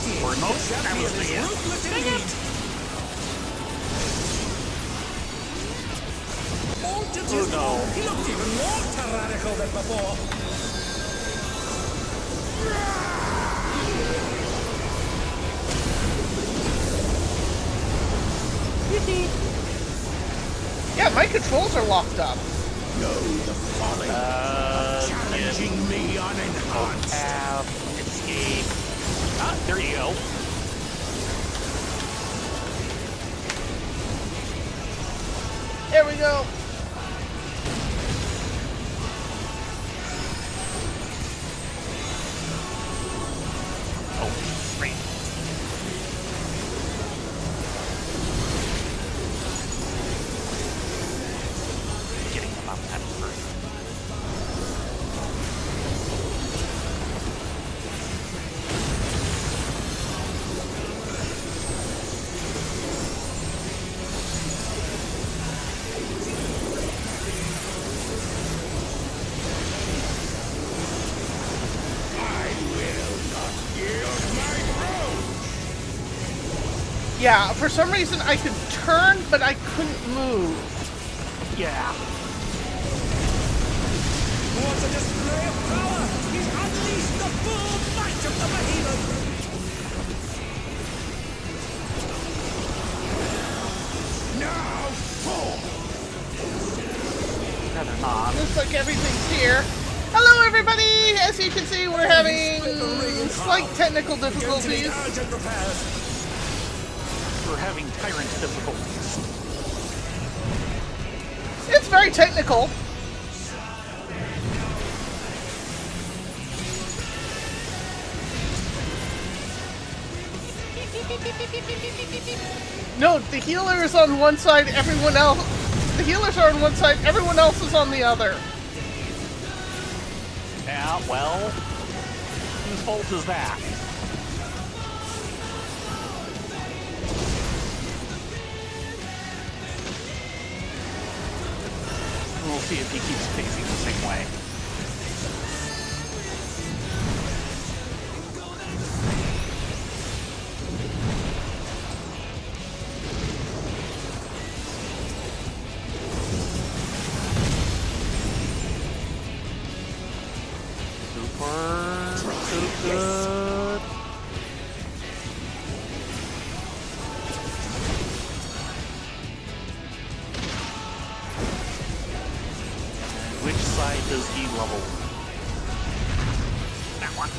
Or no, that was the end. Dang it! Oh no. He looked even more tyrannical than before. Yeah, my controls are locked up. Know the folly of challenging me unenhanced. Have escape. Ah, there you go. There we go. Oh, great. Getting them up that first. Yeah, for some reason I could turn, but I couldn't move. Yeah. What a display of power! He's unleashed the full might of the behemoth! Now, No, they're not. Looks like everything's here. Hello, everybody! As you can see, we're having slight technical difficulties. urgent repairs. We're having tyrant difficulties. It's very technical. No, the healer is on one side, everyone else... The healers are on one side, everyone else is on the other. Yeah, well, whose fault is that? We'll see if he keeps facing the same way. Super good. Which side does he level? That one.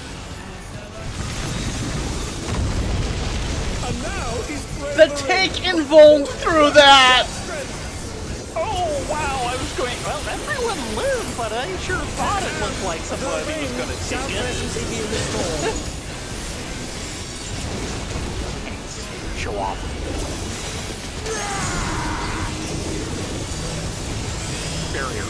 And now he's The tank invulned through that! Oh, wow, I was going, well, that might wouldn't live, but I sure thought it looked like somebody was going to take it. Show off. Barrier.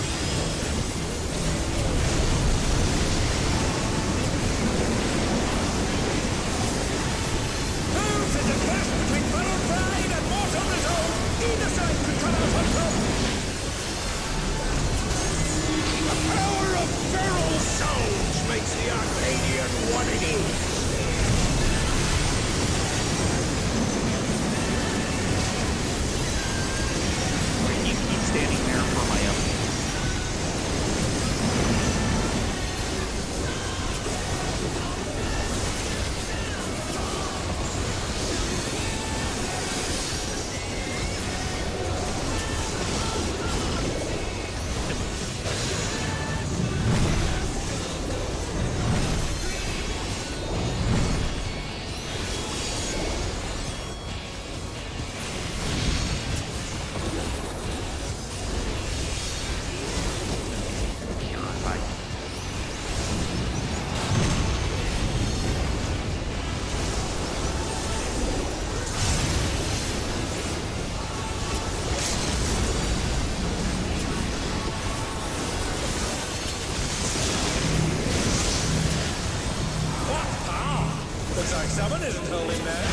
Who's in the clash between Battle Pride and Mortal Resolve? Either side could come out on top. The power of feral souls makes the Arcadian what it is. You keep standing there for my own. Looks like someone isn't holding there.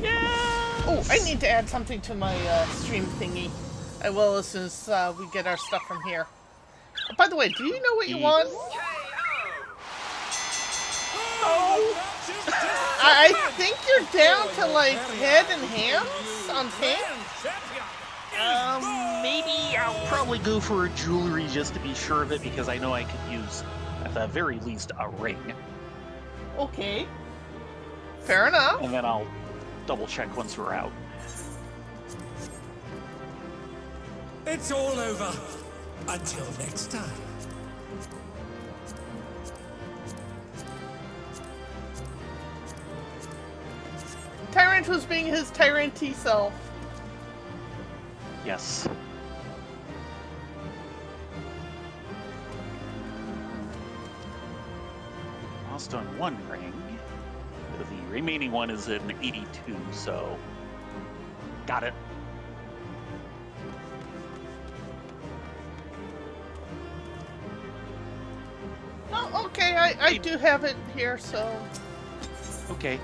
Yeah. Oh, I need to add something to my stream thingy. I will as soon as we get our stuff from here. Oh, by the way, do you know what you want? I think you're down to like head and hands on tank. Maybe I'll probably go for a jewelry just to be sure of it because I know I could use, at the very least, a ring. Okay. Fair enough. And then I'll double check once we're out. It's all over. Until next time. Tyrant was being his Tyrant-y self. Yes. Lost on one ring. The remaining one is an 82, so got it. Oh, okay, I do have it here, so... Okay.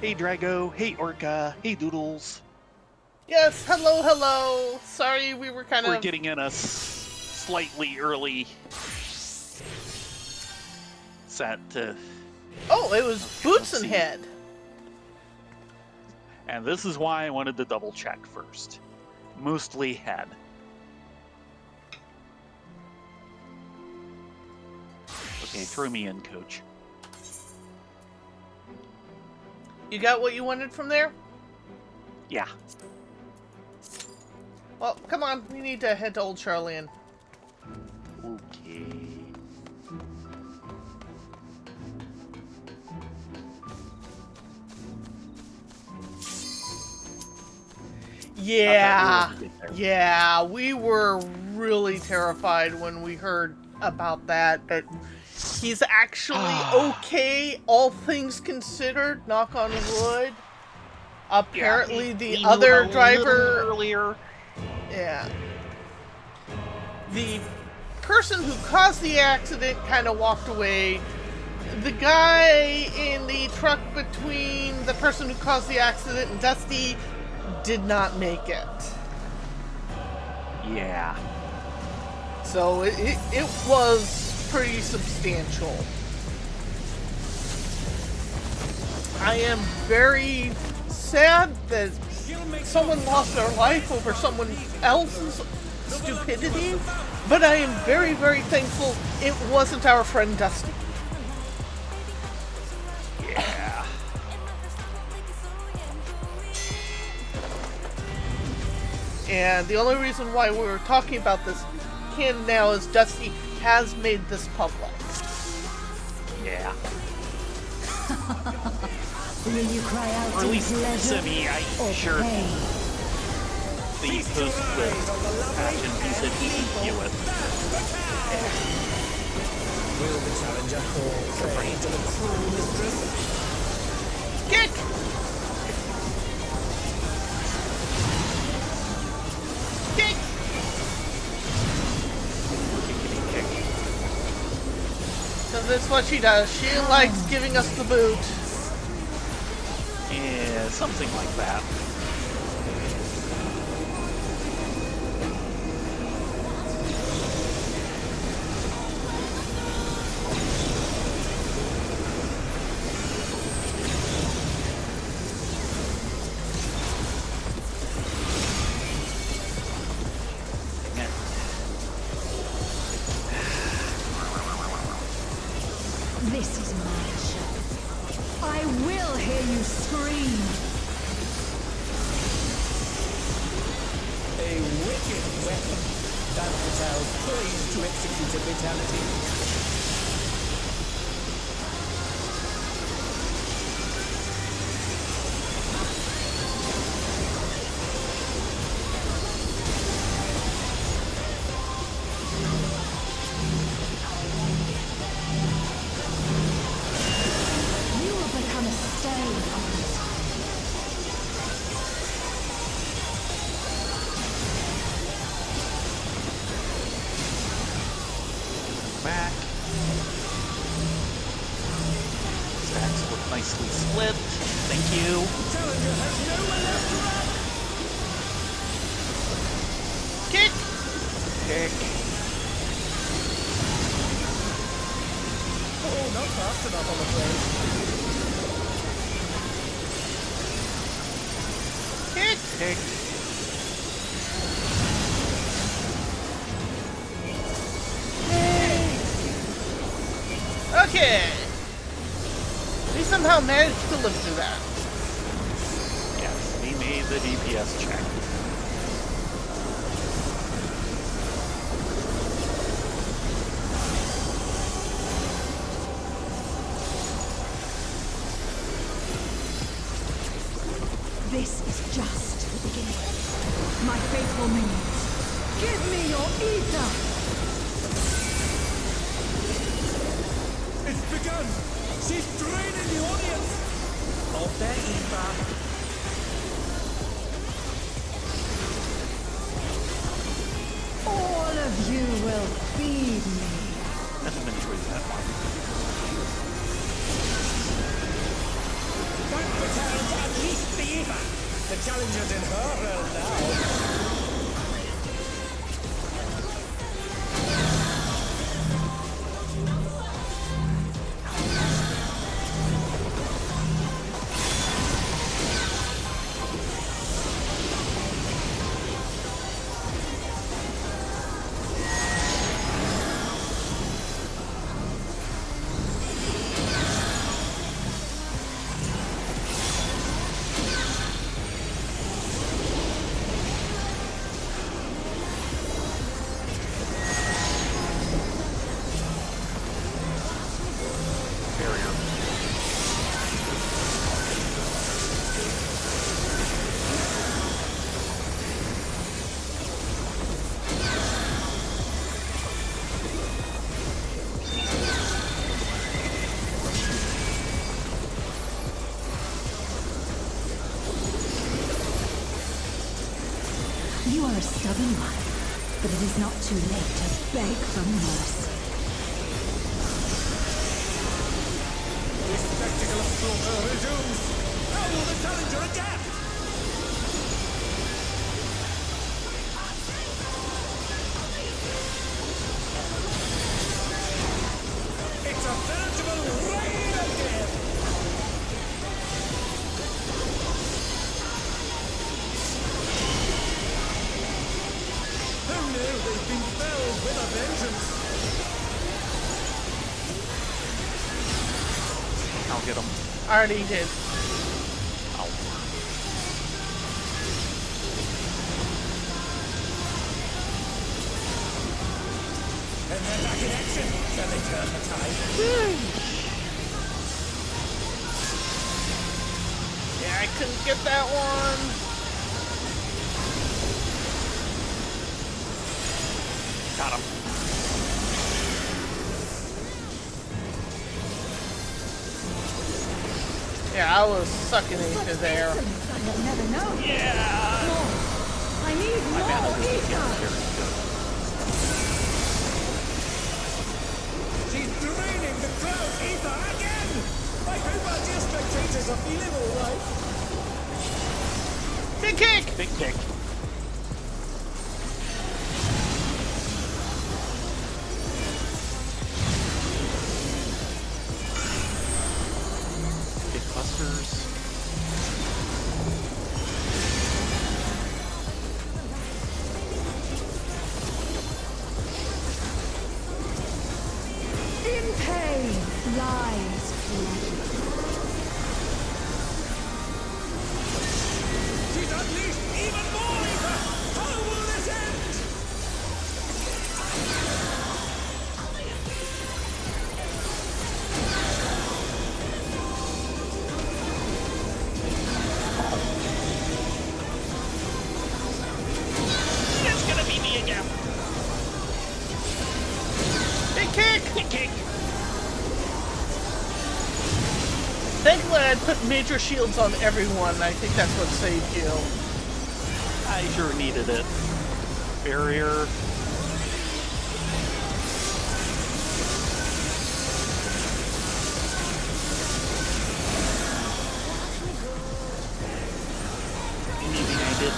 Hey Drago, hey Orca, hey Doodles. Yes, hello, hello. Sorry, we were kind We're of... getting in a slightly early set to... Oh, it was Boots and Head. And this is why I wanted to double check first. Mostly head. Okay, throw me in, coach. You got what you wanted from there? Yeah. Well, come on, we need to head to Old Charlian. Okay. Yeah, Okay, we'll get there. yeah, we were really terrified when we heard about that, but he's actually okay, all things considered, knock on wood. Apparently Yeah, the he other knew a driver... little earlier. Yeah. The person who caused the accident kind of walked away. The guy in the truck between the person who caused the accident and Dusty did not make it. Yeah. So it was pretty substantial. I am very sad that someone lost their life over someone else's stupidity, but I am very, very thankful it wasn't our friend Dusty. Yeah. And the only reason why we're talking about this canon now is Dusty has made this public. Yeah. Will you cry out Or at in least pleasure Simi, I'm or sure pain? the post with Passion he said he could deal with. Will the challenger fall prey to the cruel mistress? Kick! Kick! So that's what she does. She likes giving us the boot. Yeah, something like that. This is my show. I will hear you scream. A wicked weapon. That fatal poised to execute a fatality. You will become a stain on this. Back. look nicely split. Thank you. Challenger has nowhere left to run. Kick! Kick. Oh, not fast enough, I'm afraid. Kick! Kick. Okay. We somehow managed to live through that. Yes, he made the DPS check. This is just the beginning. My faithful minions, give me your ether! It's begun. She's draining the audience of their ether. All of you will feed me. Hasn't been through that one. That battalion to unleash the ether. The challenger's in her realm now. You are a stubborn one, but it is not too late to beg for mercy. This spectacle of slaughter resumes. How will the challenger adapt? It's a veritable reign of death. Oh no, they've been felled with a vengeance. I'll get him. Already did. Ow. And they're back in action. Can they turn the tide? Yeah, I couldn't get that one. Got him. Yeah, I was sucking into there. I'll never know. Yeah! More. I need My mana more doesn't get ether! very good. She's draining the crowd ether again! I hope our dear spectators are feeling alright. Big kick! Big kick. Big busters. In pain lies pleasure. She's unleashed even more ether! How will this end? It's gonna be me again. Big kick! Big kick. Thankfully, I put major shields on everyone. I think that's what saved you. I sure needed it. Barrier.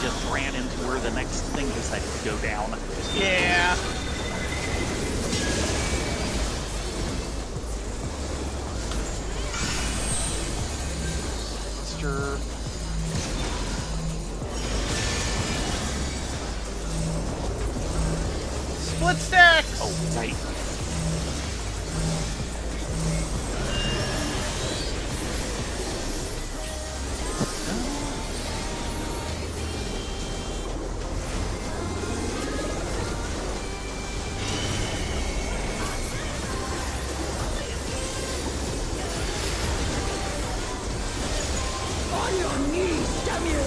just ran into where the next thing decided to go down. Yeah. Sure. Split stacks! Oh, right. On your knees, damn you!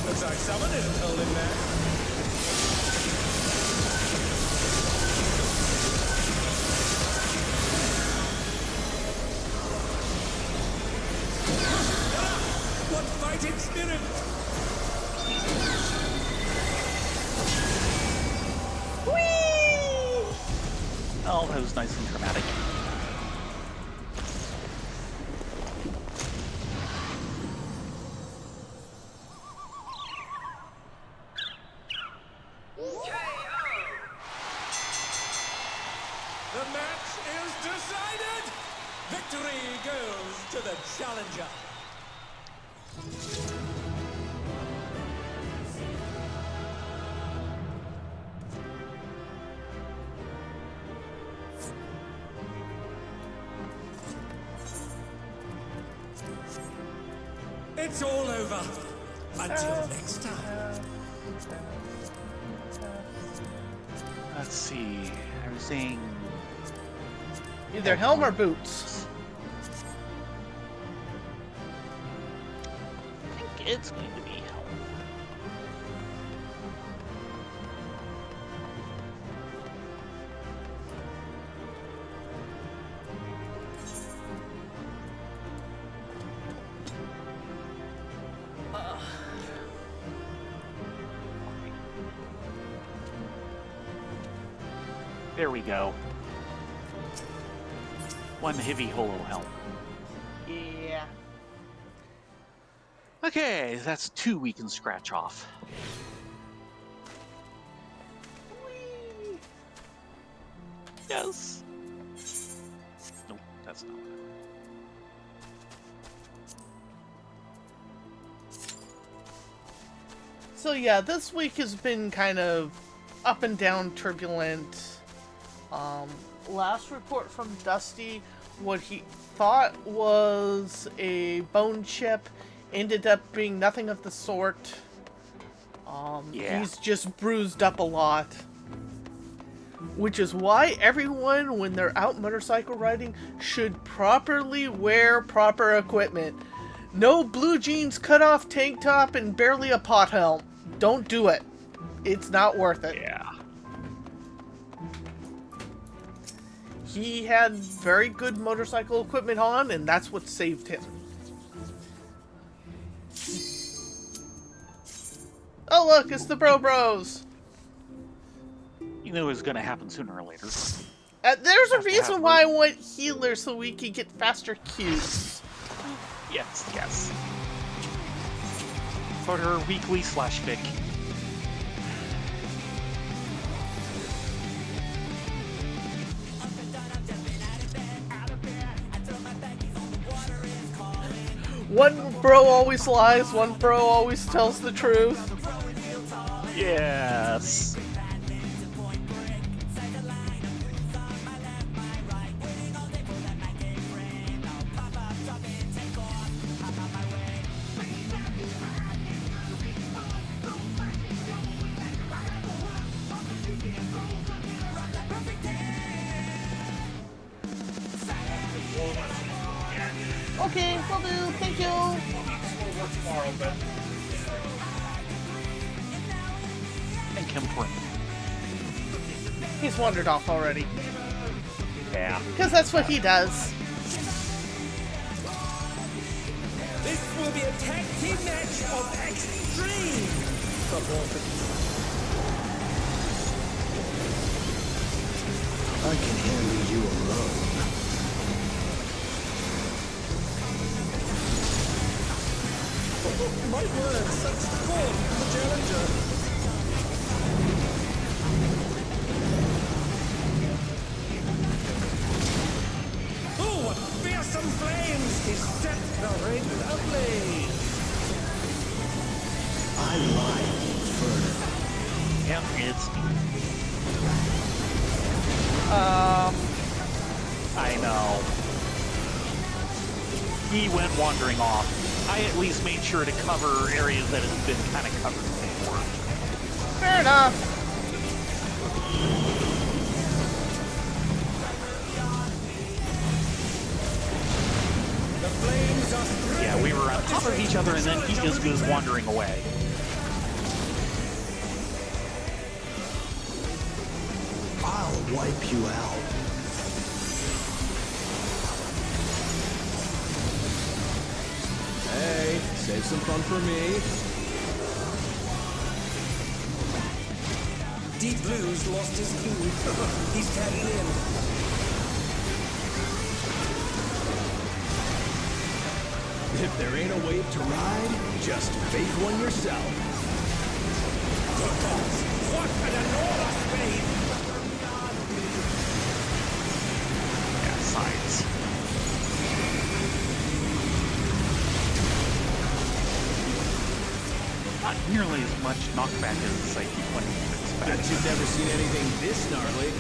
Looks like someone didn't hold him there. What fighting spirit! Oh, that was nice and dramatic. The match is decided! Victory goes to the challenger. It's all over. Until next time. Let's see. I was saying. Either helm or boots. I think it's going to be help. There we go. One heavy holo helm. Yeah. Okay, that's 2 we can scratch off. Yes. Nope, that's not what I want. So yeah, this week has been kind of up and down, turbulent. Last report from Dusty, what he thought was a bone chip ended up being nothing of the sort. Yeah. He's just bruised up a lot. Which is why everyone, when they're out motorcycle riding, should properly wear proper equipment. No blue jeans, cut off tank top, and barely a pot helm. Don't do it. It's not worth it. Yeah. He had very good motorcycle equipment on, and that's what saved him. Oh look, it's the Bros. You knew it was going to happen sooner or later. There's a Have to reason have why I room. want healers so we can get faster Qs. Yes, yes. For her weekly slash fic. One bro always lies, one bro always tells the truth. Yes. Thank you. We'll work tomorrow, but Thank him for He's wandered off already. yeah. Because that's what he does. This will be a tag team match of extreme proportions. I can handle you alone. My word, such form from the challenger. Oh, what fearsome flames! He set the ring ablaze. I like inferno. Yep, it's I know. He went wandering off. I at least made sure to cover areas that had been kind of covered before. Fair enough. The flames are Yeah, we were on top of each other and then he just goes wandering away. I'll wipe you out. Hey, save some fun for me. Deep Blue's lost his cool. He's tagging in. If there ain't a wave to ride, just fake one yourself. Good gods, what an enormous wave! Yeah, science. Not nearly as much knockback as I keep wanting to Bet expect. you've never seen anything this gnarly.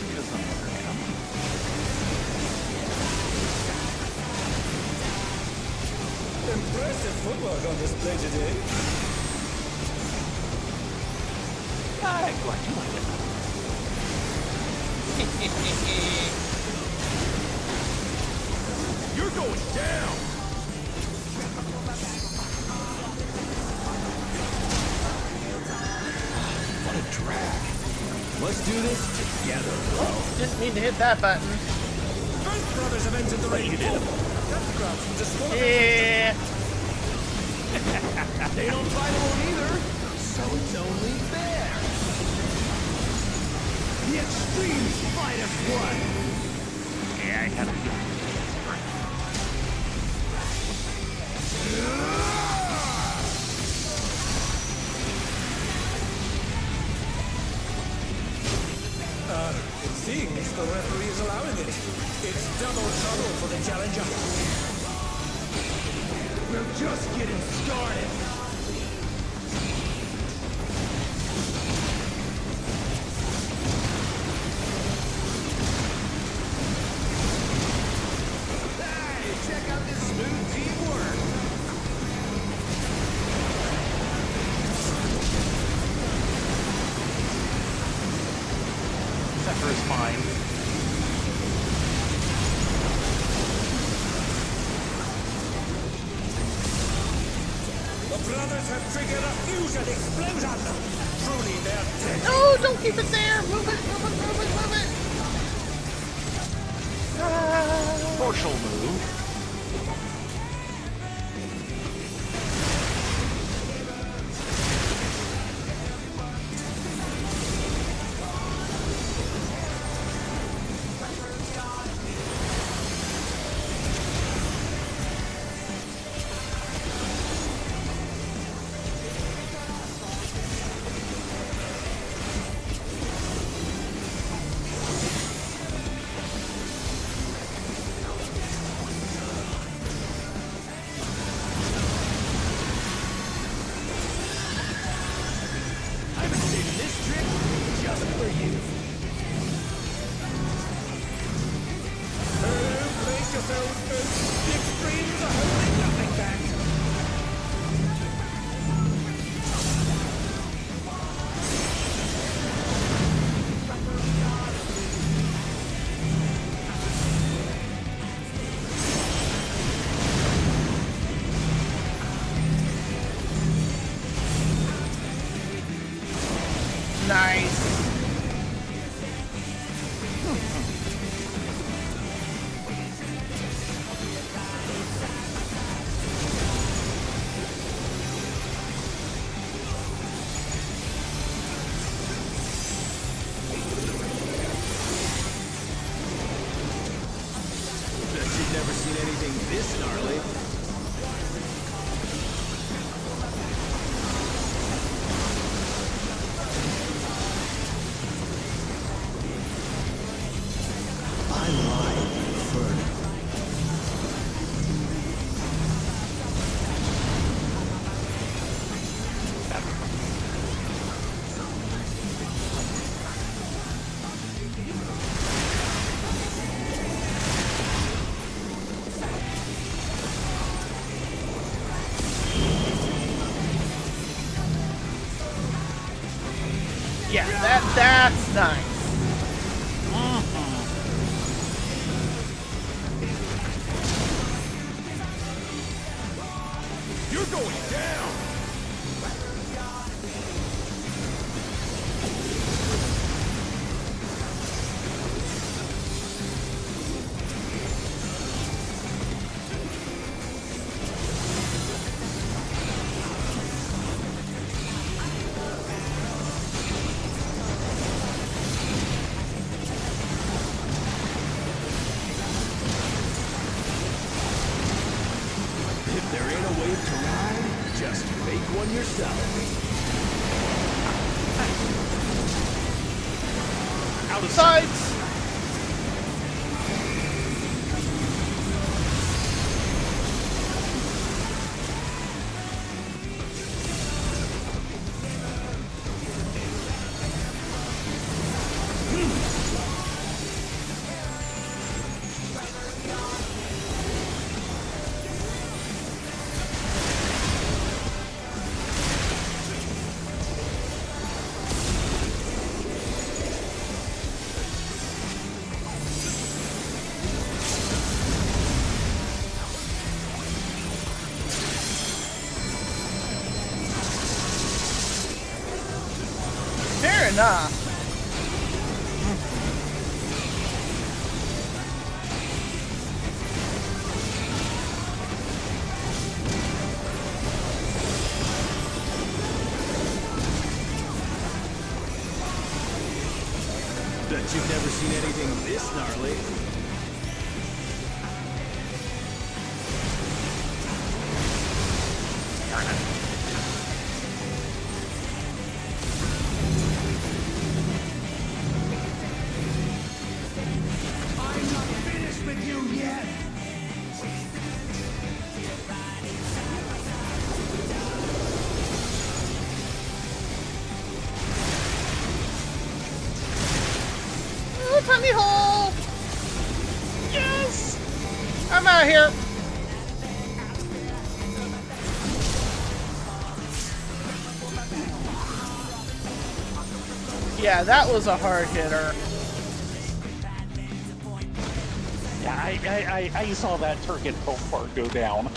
Because I'm under him. Impressive footwork on display today. I glad you like it. You're going down! What a drag. Let's do this together, bro. Didn't mean to hit that button. Both brothers have entered the ring. You did. That crowd from disqualification. Yeah. They don't fight alone either, so it's only fair. The extremes fight as one. Yeah, I had a feeling. It seems the referee is allowing it. It's double trouble for the challenger. We're just getting started. Hey, check out this smooth teamwork. Zephyr is fine. The brothers have triggered a fusion explosion. Truly, they're dead. No, don't keep it there. Move it, move it, move it, move it. Partial move. Nice. You're going down! If there ain't a wave to ride, just make one yourself. Out of Sides! Fair enough. Bet you've never seen anything this gnarly. I'm not finished with you yet! Oh, tiny hole! Yes! I'm out of here. Yeah, that was a hard hitter. Yeah, I saw that turret health bar go down.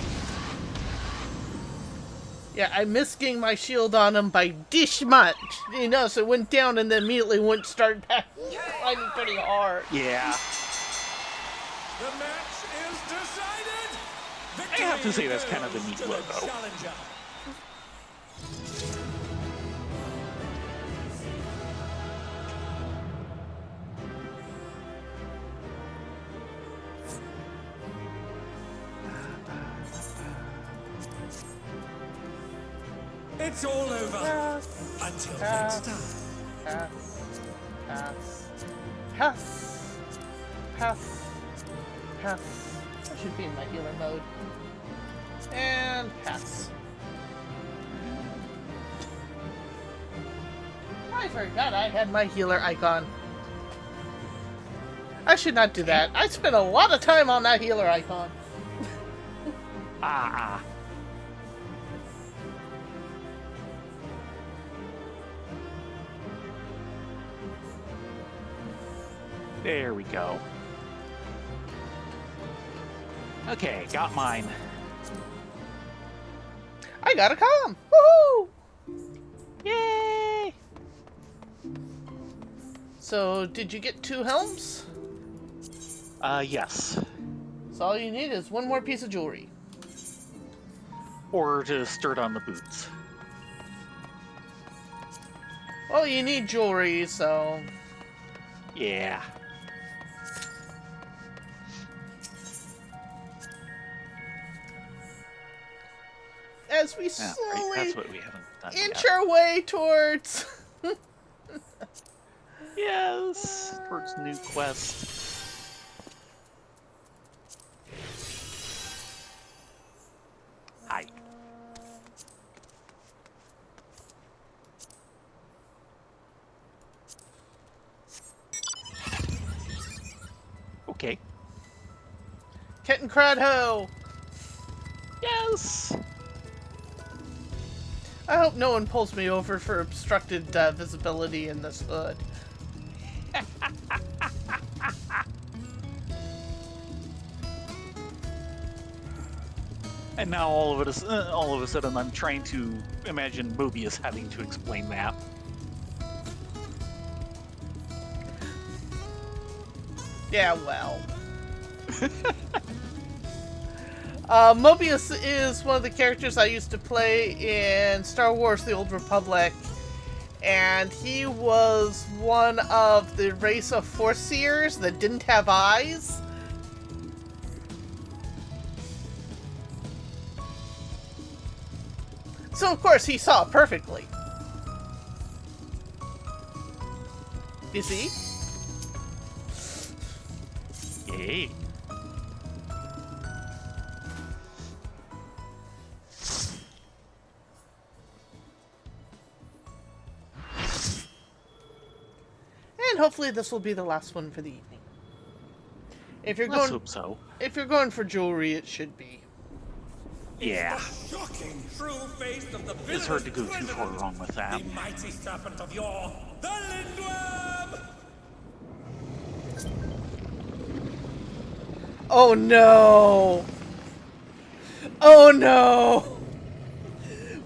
Yeah, I missed getting my shield on him by dish much. You know, so it went down and then immediately went start back climbing pretty hard. Yeah. The match is decided. I have to say that's kind of a neat to the logo. challenger. It's all over. Until next time. Pass. I should be in my healer mode. And pass. I forgot I had my healer icon. I should not do that. I spent a lot of time on that healer icon. There we go. Okay, got mine. I got a comm! Woohoo! Yay! So, did you get 2 helms? Yes. So all you need is one more piece of jewelry. Or to stir on the boots. Well, you need jewelry, so... Yeah. As we Ah, slowly right, that's what we haven't done inch yet. our way towards... Yes, towards new quest. Hi. Okay. Kitten Crad Ho! Yes. I hope no one pulls me over for obstructed visibility in this hood. And now all of a sudden, I'm trying to imagine Mobius having to explain that. Yeah, well. Mobius is one of the characters I used to play in Star Wars The Old Republic, and he was one of the race of Force Seers that didn't have eyes. So of course he saw perfectly. You see? Yay. And hopefully this will be the last one for the evening. If you're Let's going, hope so. if you're going for jewelry, it should be. Yeah. The shocking true face of the It's hard to go villainous too far president, wrong with that. The mighty serpent of yore, the Lindworm! Oh no! Oh no!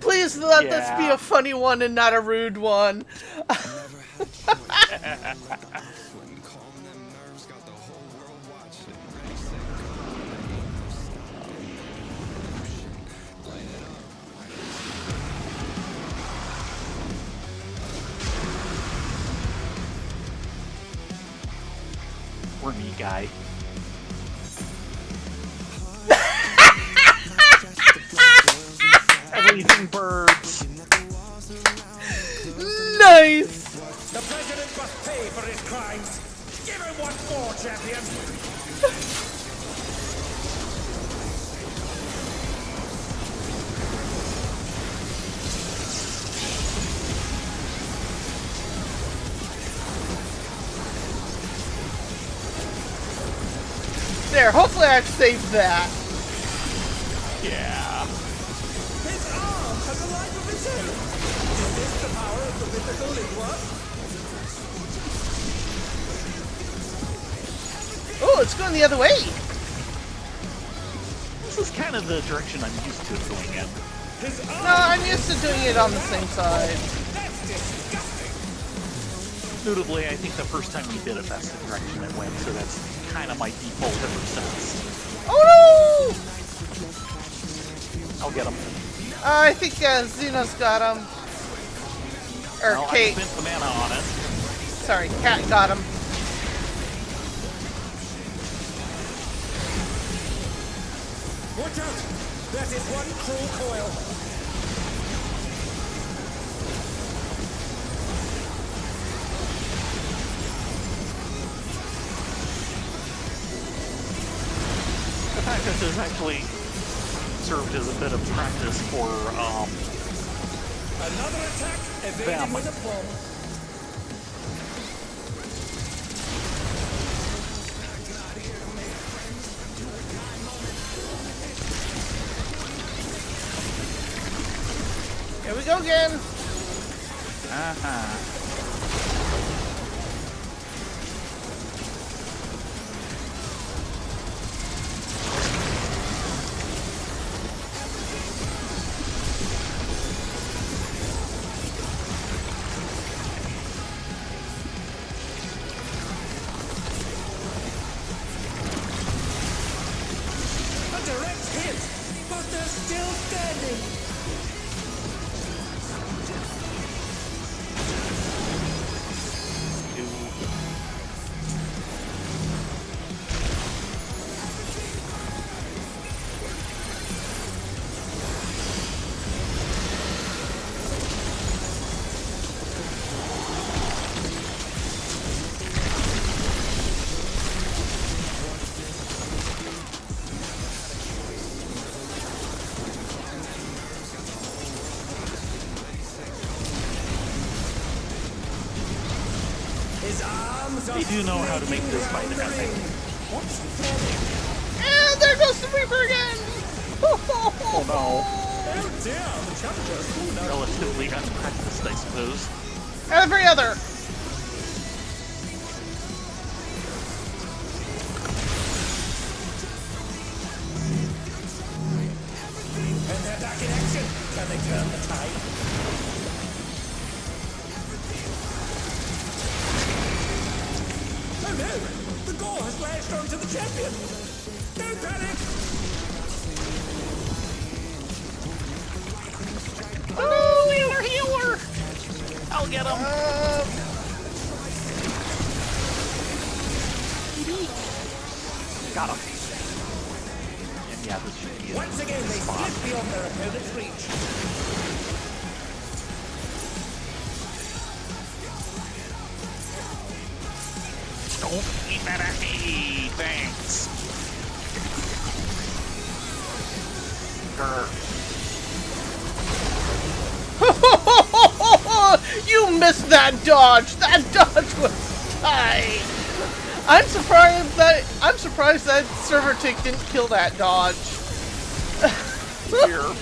Please let this be Yeah. a funny one and not a rude one. Wormy guy. Everything birds. Nice! The president must pay for his crimes. Give him what for, champion! There, hopefully I've saved that. Yeah. His arm has a life of its own. Is this the power of the mythical Lindworm? Oh, it's going the other way. This is kind of the direction I'm used to it going in. His arm... No, I'm used to doing it on the same side. That's disgusting! Notably, I think the first time we did it, that's the direction it went, so that's kind of my default ever since. Oh I'll get him. no! I think Xeno's got him. Or Well, I Kate. spent the mana on it. Sorry, Cat got him. Watch out! That is one cruel coil. The fact that this actually served as a bit of practice for, Another attack evaded Bam. with aplomb. Here we go again. A direct hit, but they're still standing. His arms are They do know how to make this fight epic. And there goes the Reaper again! Oh no. Oh dear, the challenger is full now. Relatively unpracticed, I suppose. Every other! back in action. Can they turn the tide? Oh no! The gore has lashed onto the champion! Don't panic! Oh, healer, healer! I'll get him. Got him. And yeah, this should be Once again, they slip beyond their opponent's reach. Don't eat that at me. Thanks. Grr. You missed that dodge! That dodge was tight! I'm surprised that server tick didn't kill that dodge. Here.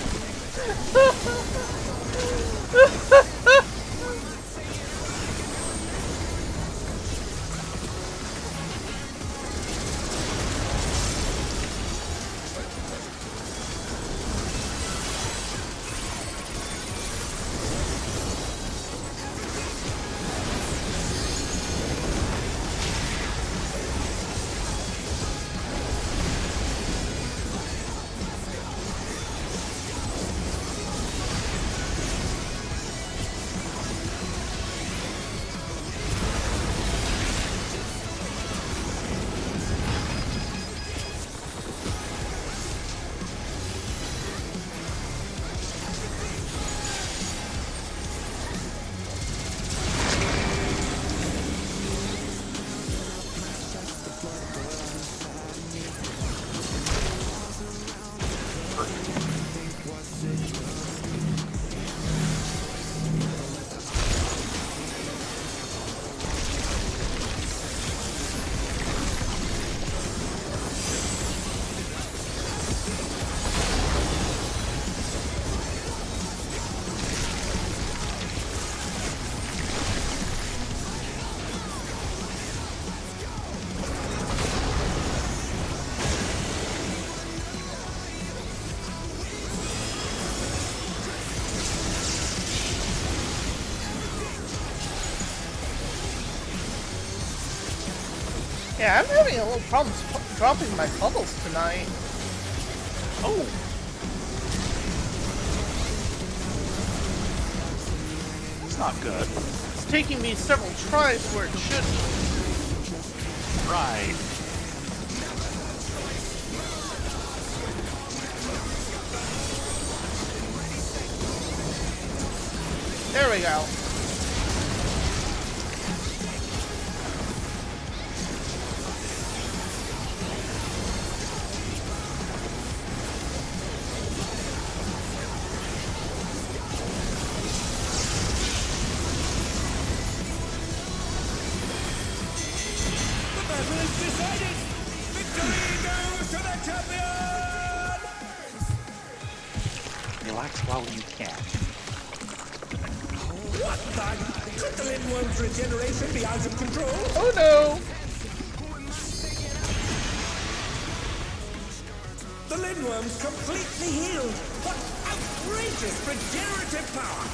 Yeah, I'm having a little problems dropping my bubbles tonight. Oh. That's not good. It's taking me several tries where it shouldn't. Right. There we go. Decided! Victory goes to the champion! Relax while you can. What the? Could the Lindworm's regeneration be out of control? Oh no! The Lindworm's completely healed! What outrageous regenerative power!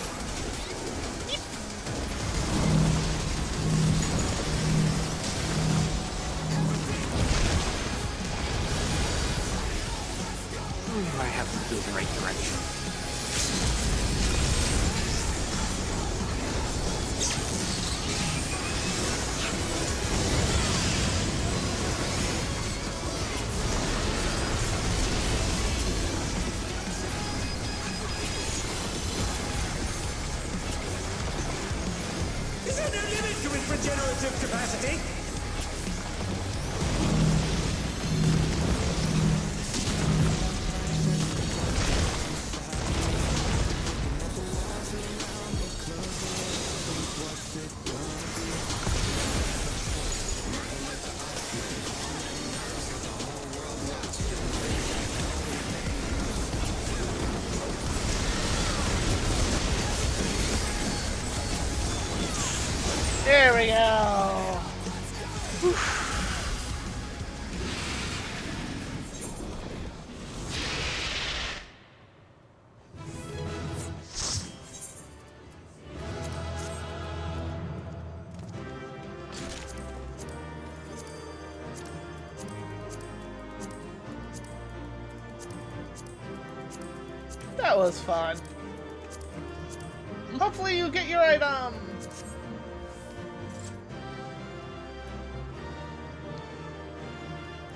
I have to go the right direction. Is there no limit to its regenerative capacity? There we go. That was fun. Hopefully you get your item.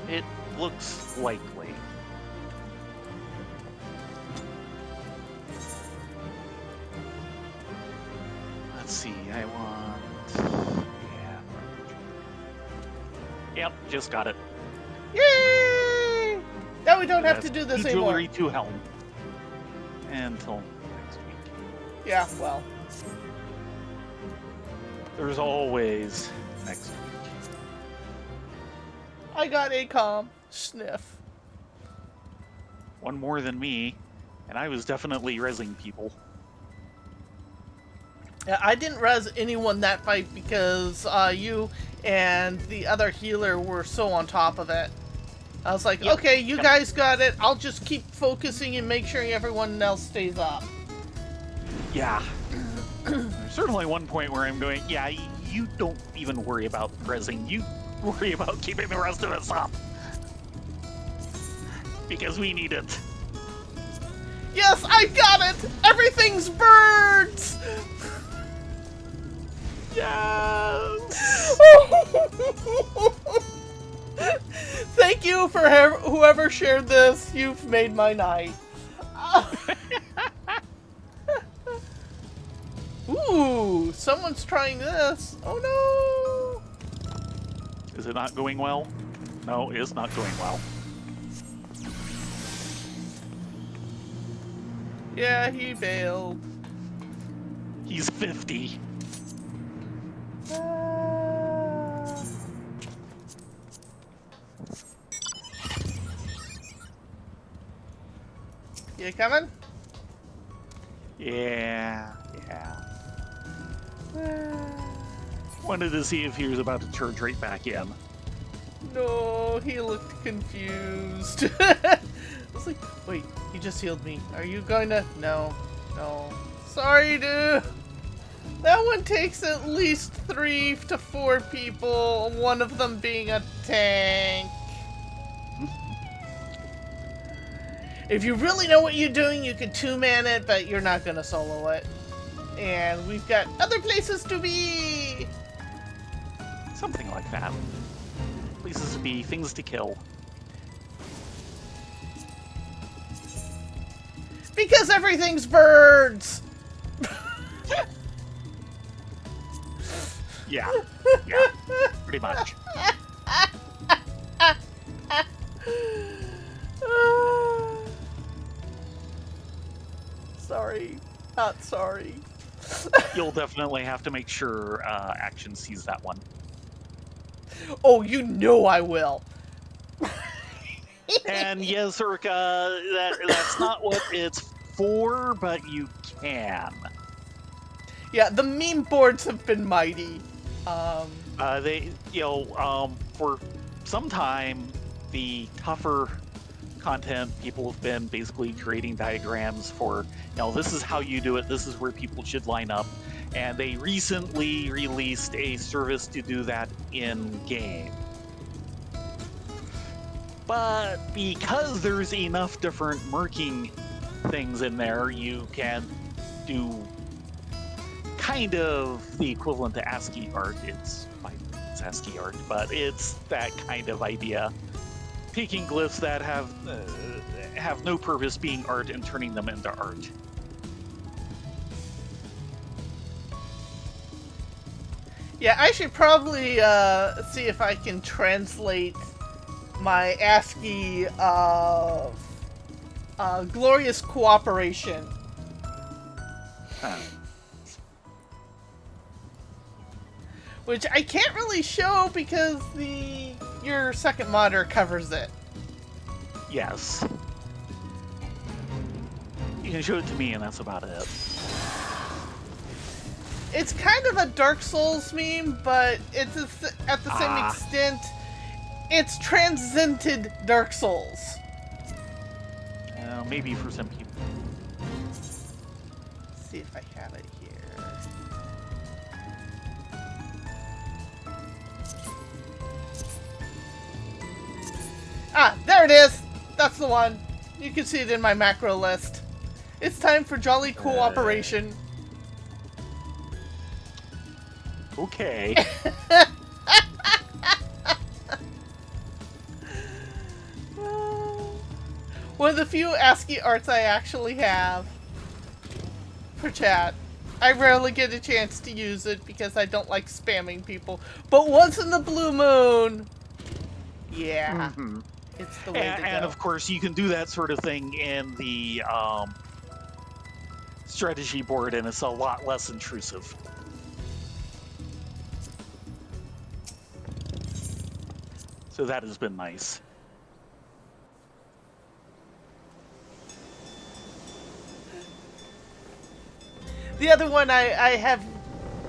It looks likely. Let's see, I want... Yeah. Yep, just got it. Yay! Now we don't have to That's do this 2 anymore. jewelry, 2 helm. Until next week. Yeah, well. There's always next week. I got ACOM. Sniff. One more than me, and I was definitely rezzing people. Yeah, I didn't res anyone that fight because you and the other healer were so on top of it. I was like, Yep. okay, you Yep. guys got it. I'll just keep focusing and make sure everyone else stays up. Yeah. There's certainly one point where I'm going, yeah, you don't even worry about rezzing. You worry about keeping the rest of us up. Because we need it. Yes, I got it! Everything's birds! Yes! Thank you for whoever shared this. You've made my night. Ooh, someone's trying this. Oh no! Is it not going well? No, it's not going well. Yeah, he bailed. He's 50. You coming? Yeah. Wanted to see if he was about to charge right back in. No, he looked confused. I was like, wait, he just healed me. Are you going to... No. Sorry, dude. That one takes at least 3 to 4 people, one of them being a tank. If you really know what you're doing, you can 2-man it, but you're not going to solo it. And we've got other places to be! Something like that. Places to be, things to kill. Because everything's birds! Yeah, pretty much. Sorry. Not sorry. You'll definitely have to make sure Action sees that one. Oh, you know I will. And yes, Urka, that's not what it's for, but you can. Yeah, the meme boards have been mighty. They, for some time, the tougher content, people have been basically creating diagrams for, this is how you do it, this is where people should line up. And they recently released a service to do that in-game. But because there's enough different marking things in there, you can do kind of the equivalent to ASCII art. It's ASCII art, but it's that kind of idea. Taking glyphs that have no purpose being art and turning them into art. Yeah, I should probably see if I can translate my ASCII glorious cooperation. Huh. Which I can't really show because your second modder covers it. Yes. You can show it to me and that's about it. It's kind of a Dark Souls meme, but it's at the same extent, it's transcended Dark Souls. Maybe for some people. Let's see if I have it here. Ah, there it is! That's the one. You can see it in my macro list. It's time for jolly cooperation. Okay. One of the few ASCII arts I actually have for chat. I rarely get a chance to use it because I don't like spamming people. But once in the blue moon, yeah, it's the way to go. And of course, you can do that sort of thing in the strategy board, and it's a lot less intrusive. So that has been nice. The other one I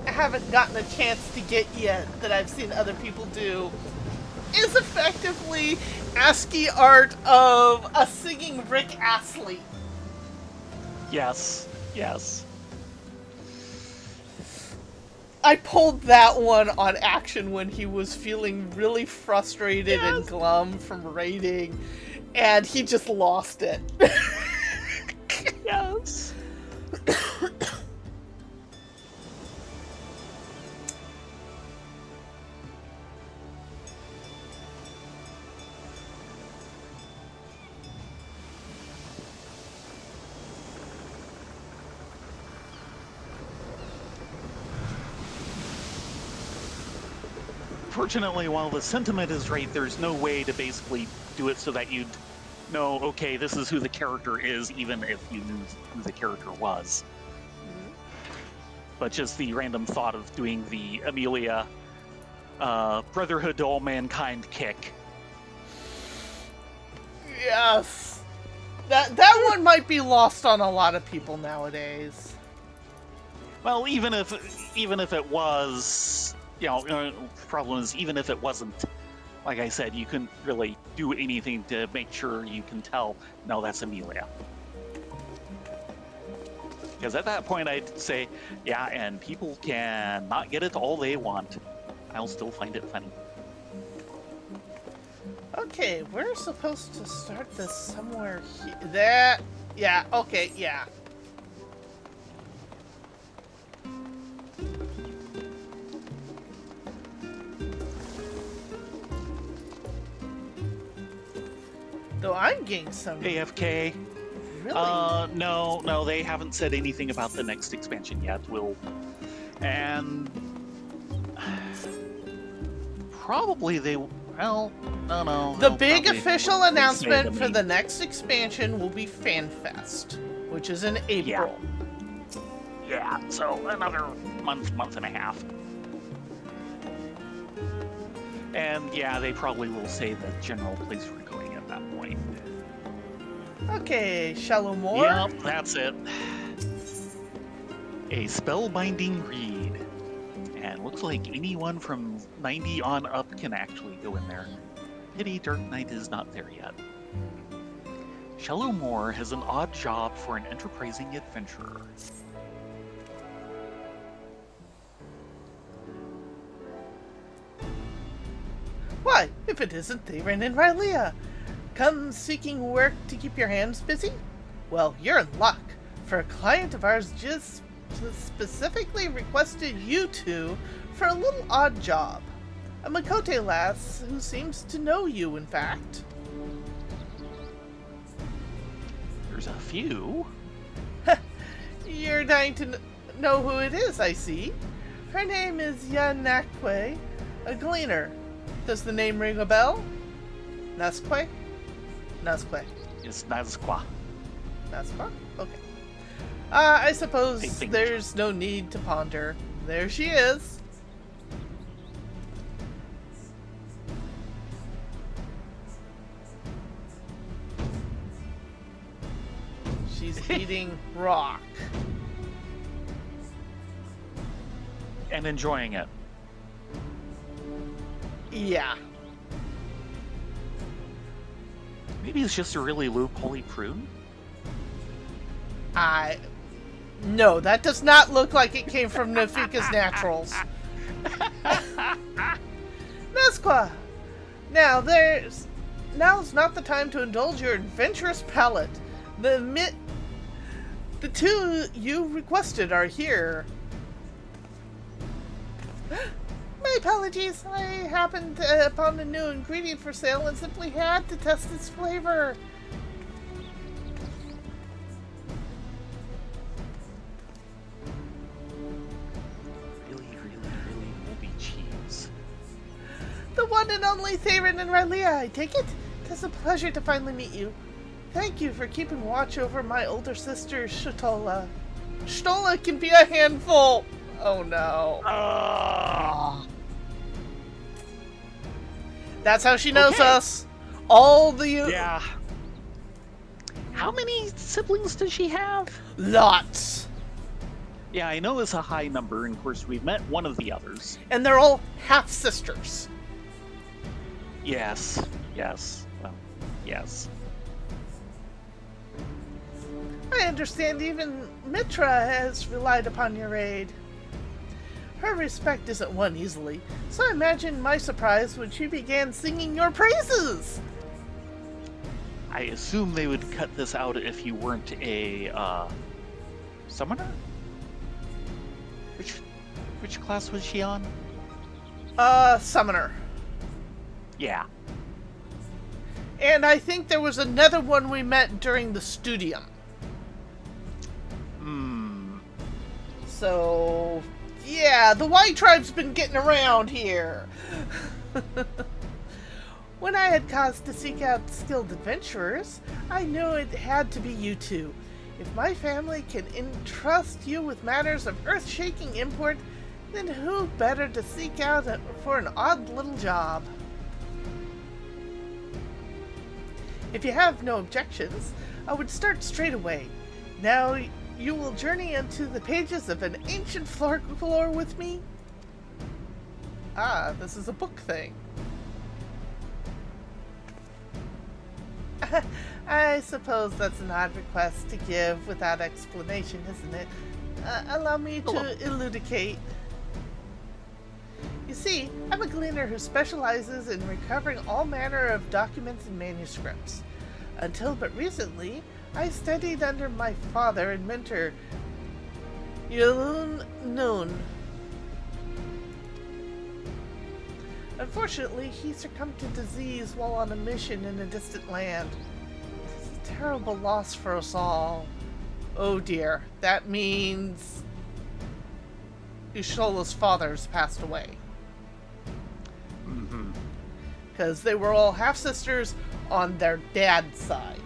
haven't gotten a chance to get yet that I've seen other people do is effectively ASCII art of a singing Rick Astley. Yes, yes. I pulled that one on Action when he was feeling really frustrated and glum from raiding, and he just lost it. Yes. Fortunately, while the sentiment is right, there's no way to basically do it so that you'd know, okay, this is who the character is, even if you knew who the character was. But just the random thought of doing the Amelia Brotherhood to All Mankind kick. Yes. That one might be lost on a lot of people nowadays. Well, even if it was, problem is, even if it wasn't, like I said, you couldn't really do anything to make sure you can tell, no, that's Amelia. Because at that point, I'd say, yeah, and people can not get it all they want. I'll still find it funny. Okay, we're supposed to start this somewhere here. Yeah, okay, yeah. Though I'm getting some... AFK. Really? No, they haven't said anything about the next expansion yet. And probably they, well, no. The big official announcement for the next expansion will be FanFest, which is in April. Yeah, so another month and a half. And yeah, they probably will say the general place we're going at that point. Okay, Shallow More. Yep, that's it. A spellbinding read. And looks like anyone from 90 on up can actually go in there. Pity Dark Knight is not there yet. Shallow More has an odd job for an enterprising adventurer. Why, if it isn't Theron and Rylea, come seeking work to keep your hands busy? Well, you're in luck, for a client of ours just specifically requested you two for a little odd job. A Makote lass who seems to know you, in fact. There's a few. You're dying to know who it is, I see. Her name is Yanakwe, a gleaner. Does the name ring a bell? Nazque? Nazque. It's Nazqua. Nazque? Okay. I suppose Same thing. there's no need to ponder. There she is. She's eating rock. And enjoying it. Yeah. Maybe it's just a really low poly prune. No, that does not look like it came from Nafika's Naturals. Nazqua! Now's not the time to indulge your adventurous palate. The two you requested are here. My apologies. I happened upon a new ingredient for sale and simply had to test its flavor. Really moldy cheese. The one and only Theron and Rylea, I take it? Tis a pleasure to finally meet you. Thank you for keeping watch over my older sister, Shtola. Shtola can be a handful! Oh no. That's how she knows us. All the... Yeah. How many siblings does she have? Lots. Yeah, I know it's a high number, and of course we've met one of the others. And they're all half-sisters. Yes. Well, yes. I understand even Mitra has relied upon your aid. Her respect isn't won easily, so imagine my surprise when she began singing your praises! I assume they would cut this out if you weren't a, summoner? Which class was she on? Summoner. Yeah. And I think there was another one we met during the studium. So, yeah, the White Tribe's been getting around here. When I had cause to seek out skilled adventurers, I knew it had to be you two. If my family can entrust you with matters of earth-shaking import, then who better to seek out for an odd little job? If you have no objections, I would start straight away. Now, you will journey into the pages of an ancient folklore with me? Ah, this is a book thing. I suppose that's an odd request to give without explanation, isn't it? Allow me to elucidate. You see, I'm a gleaner who specializes in recovering all manner of documents and manuscripts. Until but recently, I studied under my father and mentor, Yulun Noon. Unfortunately, he succumbed to disease while on a mission in a distant land. This is a terrible loss for us all. Oh dear, that means Ishola's father has passed away. Because they were all half-sisters on their dad's side.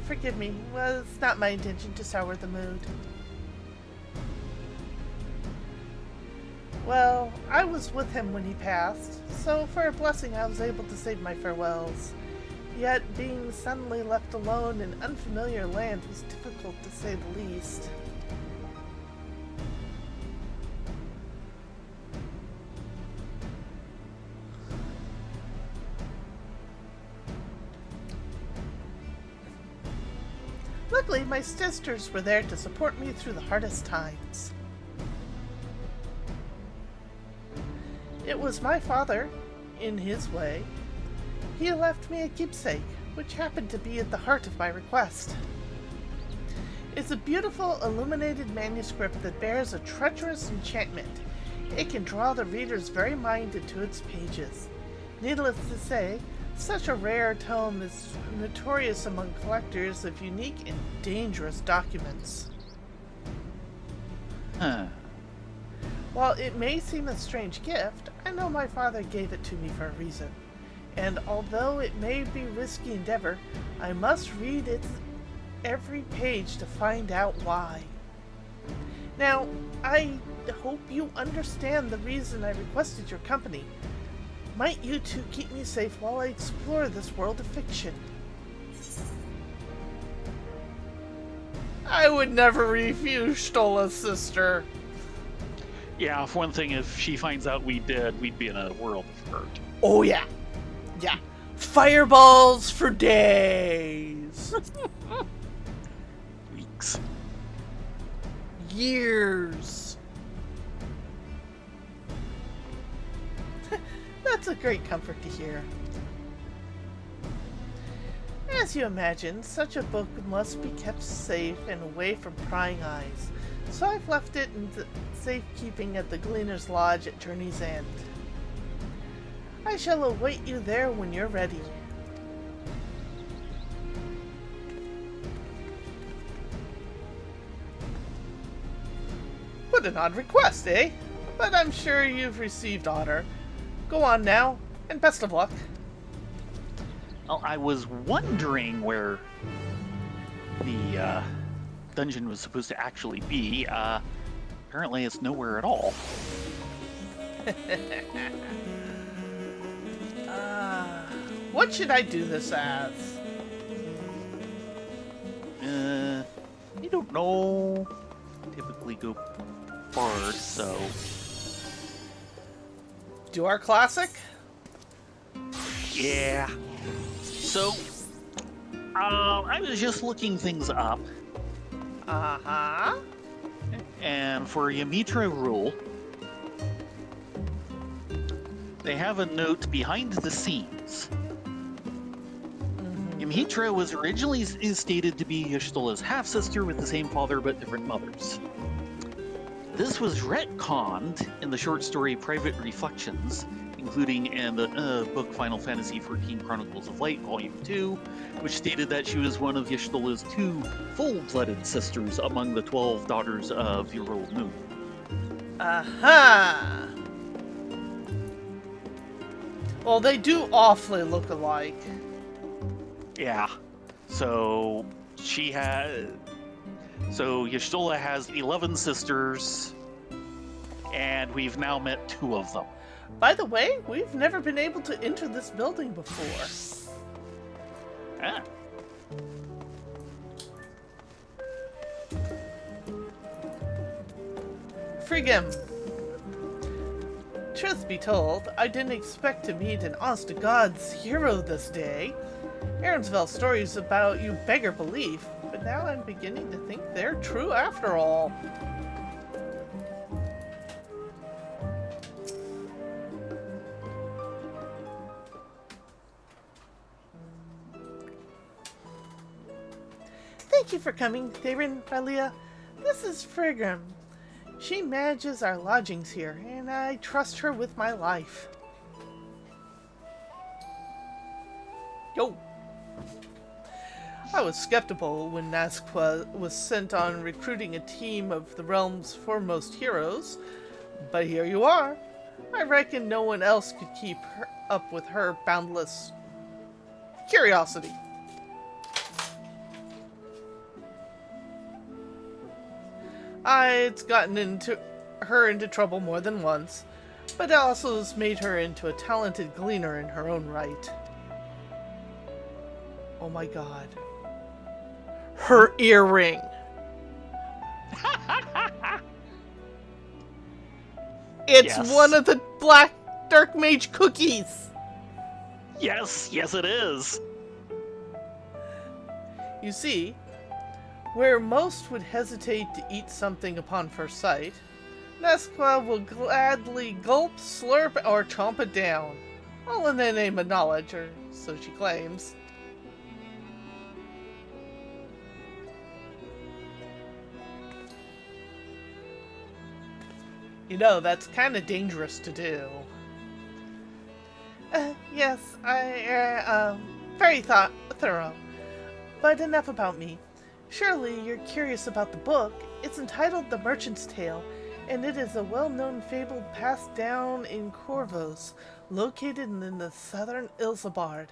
Forgive me. It was not my intention to sour the mood. Well, I was with him when he passed, so for a blessing I was able to say my farewells. Yet being suddenly left alone in unfamiliar land was difficult to say the least. Luckily, my sisters were there to support me through the hardest times. It was my father, in his way. He left me a keepsake, which happened to be at the heart of my request. It's a beautiful illuminated manuscript that bears a treacherous enchantment. It can draw the reader's very mind into its pages. Needless to say, such a rare tome is notorious among collectors of unique and dangerous documents. While it may seem a strange gift, I know my father gave it to me for a reason. And although it may be a risky endeavor, I must read its every page to find out why. Now, I hope you understand the reason I requested your company. Might you two keep me safe while I explore this world of fiction? I would never refuse Stola's sister. Yeah, for one thing, if she finds out we did, we'd be in a world of hurt. Oh yeah. Yeah. Fireballs for days. Weeks. Years. That's a great comfort to hear. As you imagine, such a book must be kept safe and away from prying eyes, so I've left it in safekeeping at the Gleaner's Lodge at Journey's End. I shall await you there when you're ready. What an odd request, eh? But I'm sure you've received honor. Go on now, and best of luck. Well, I was wondering where the dungeon was supposed to actually be. Apparently it's nowhere at all. What should I do this as? I don't know. Typically go bard, so... Do our classic? Yeah. So, I was just looking things up, Uh-huh. and for Yamitra rule, they have a note behind the scenes. Yamitra was originally stated to be Y'shtola's half-sister with the same father but different mothers. This was retconned in the short story Private Reflections, including in the book Final Fantasy XIV Chronicles of Light, Volume 2, which stated that she was one of Y'shtola's 2 full-blooded sisters among the 12 daughters of the Earl Moon. Aha! Well, they do awfully look alike. Yeah. So Y'shtola has 11 sisters, and we've now met 2 of them. By the way, we've never been able to enter this building before. Ah. Frigim. Truth be told, I didn't expect to meet an honest-to-God's hero this day. Aaronsville's stories about you beggar belief, but now I'm beginning to think they're true after all. Thank you for coming, Theron, Rylea. This is Frigrim. She manages our lodgings here, and I trust her with my life. Yo! I was skeptical when Nazqua was sent on recruiting a team of the realm's foremost heroes, but here you are. I reckon no one else could keep up with her boundless curiosity. It's gotten her into trouble more than once, but it also has made her into a talented gleaner in her own right. Oh my god. Her earring! It's Yes. one of the black dark mage cookies! Yes, it is. You see, where most would hesitate to eat something upon first sight, Nazqua will gladly gulp, slurp, or chomp it down. All in the name of knowledge, or so she claims. You know, that's kind of dangerous to do. Yes, very thorough. But enough about me. Surely you're curious about the book. It's entitled The Merchant's Tale, and it is a well-known fable passed down in Corvos, located in the southern Ilsabard.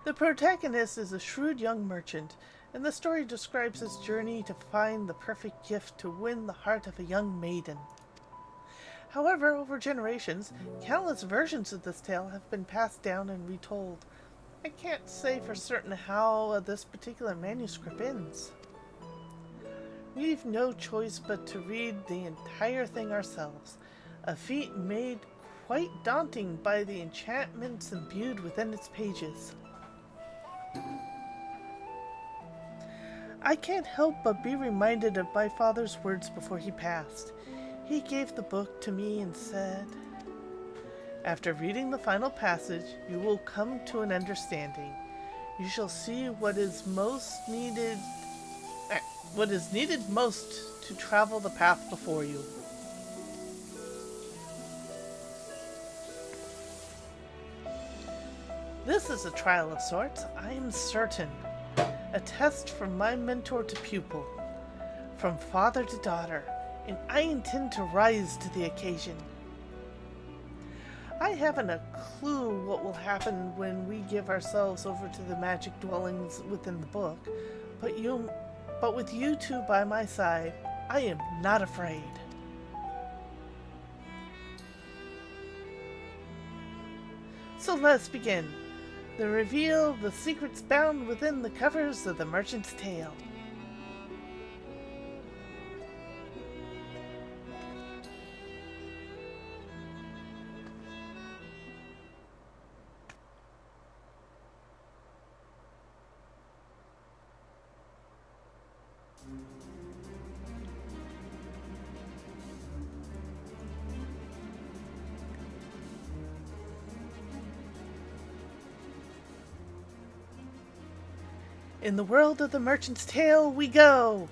The protagonist is a shrewd young merchant, and the story describes his journey to find the perfect gift to win the heart of a young maiden. However, over generations, countless versions of this tale have been passed down and retold. I can't say for certain how this particular manuscript ends. We've no choice but to read the entire thing ourselves, a feat made quite daunting by the enchantments imbued within its pages. I can't help but be reminded of my father's words before he passed. He gave the book to me and said, "After reading the final passage, you will come to an understanding. You shall see what is needed most to travel the path before you." This is a trial of sorts, I am certain. A test from my mentor to pupil, from father to daughter, and I intend to rise to the occasion. I haven't a clue what will happen when we give ourselves over to the magic dwellings within the book, but with you two by my side, I am not afraid. So let's begin. The reveal the secrets bound within the covers of the Merchant's Tale. In the world of the Merchant's Tale we go!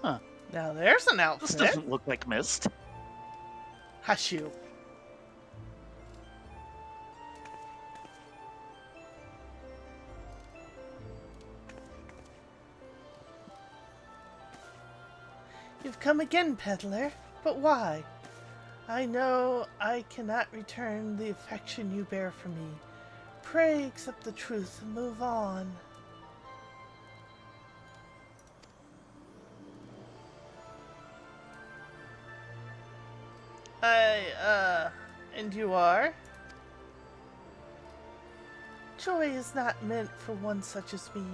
Huh. Now there's an This outfit. doesn't look like mist. Hush you. You've come again, peddler. But why? I know I cannot return the affection you bear for me. Pray accept the truth and move on. And you are? Joy is not meant for one such as me.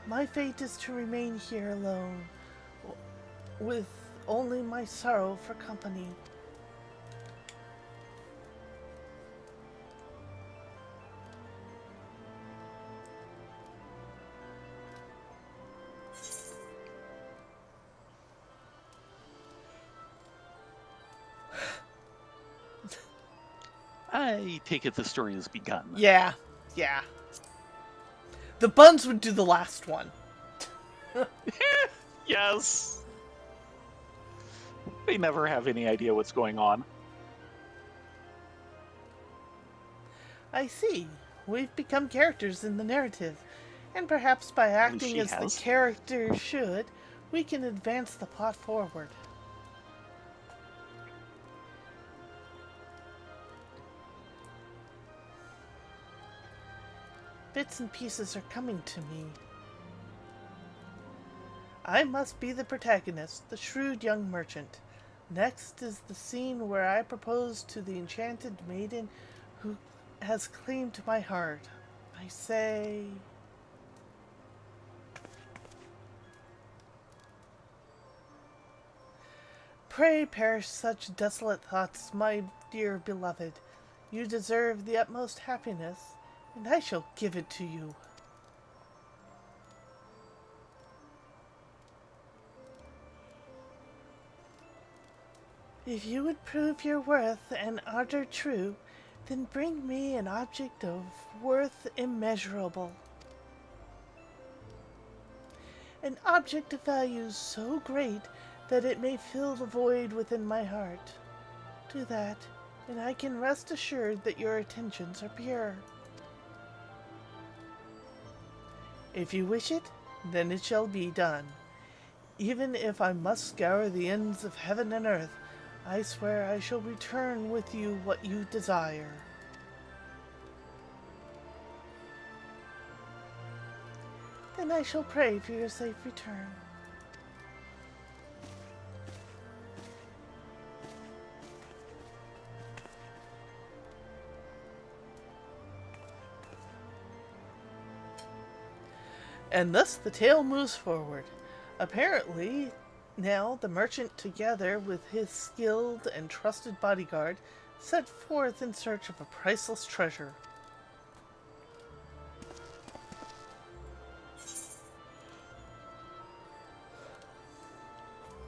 My fate is to remain here alone, with only my sorrow for company. I take it the story has begun. Yeah. The buns would do the last one. Yes. They never have any idea what's going on. I see. We've become characters in the narrative, and perhaps by acting she as has. the character should, we can advance the plot forward. Bits and pieces are coming to me. I must be the protagonist, the shrewd young merchant. Next is the scene where I propose to the enchanted maiden who has claimed my heart. I say... Pray perish such desolate thoughts, my dear beloved. You deserve the utmost happiness, and I shall give it to you. If you would prove your worth and ardor true, then bring me an object of worth immeasurable. An object of value so great that it may fill the void within my heart. Do that, and I can rest assured that your intentions are pure. If you wish it, then it shall be done. Even if I must scour the ends of heaven and earth, I swear I shall return with you what you desire. Then I shall pray for your safe return. And thus the tale moves forward. Apparently, now the merchant, together with his skilled and trusted bodyguard, set forth in search of a priceless treasure.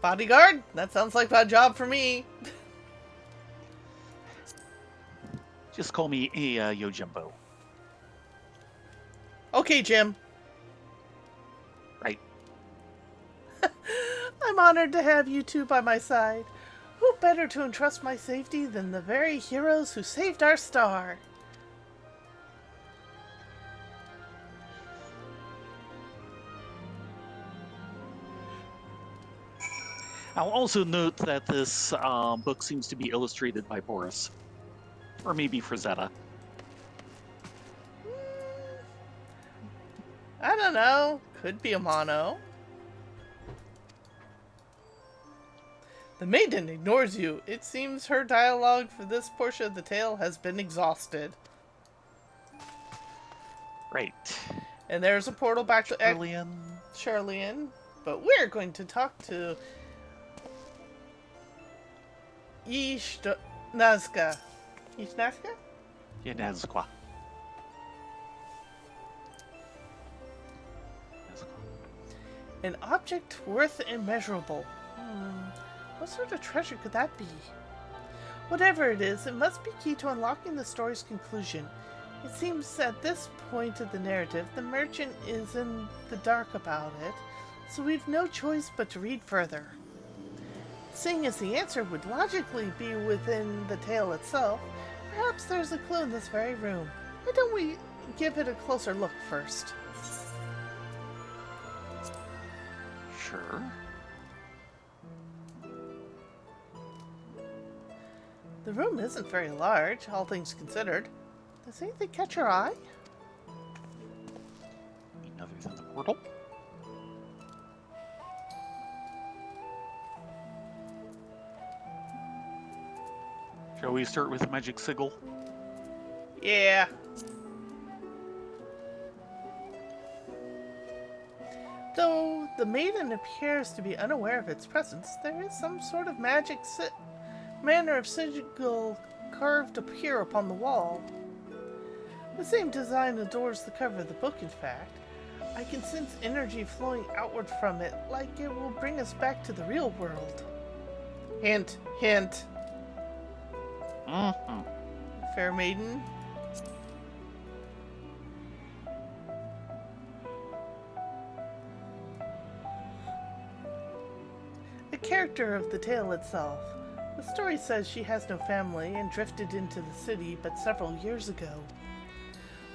Bodyguard? That sounds like a job for me. Just call me a Yojimbo. Okay, Jim. Right. I'm honored to have you two by my side. Who better to entrust my safety than the very heroes who saved our star? I'll also note that this book seems to be illustrated by Boris. Or maybe Frazetta. I don't know. Could be a mono. The maiden ignores you. It seems her dialogue for this portion of the tale has been exhausted. Right. And there's a portal back to Charlian. But we're going to talk to Nazca. Nazca? Yenezqua. An object worth immeasurable. What sort of treasure could that be? Whatever it is, it must be key to unlocking the story's conclusion. It seems at this point of the narrative, the merchant is in the dark about it, so we've no choice but to read further. Seeing as the answer would logically be within the tale itself, perhaps there's a clue in this very room. Why don't we give it a closer look first? Sure. The room isn't very large, all things considered. Does anything catch your eye? Other than the portal. Shall we start with the magic sigil? Yeah. Though the maiden appears to be unaware of its presence, there is some sort of magic manner of sigil carved up here upon the wall. The same design adorns the cover of the book, in fact. I can sense energy flowing outward from it, like it will bring us back to the real world. Hint, hint. Mm-hmm. Fair maiden. The character of the tale itself. The story says she has no family and drifted into the city but several years ago.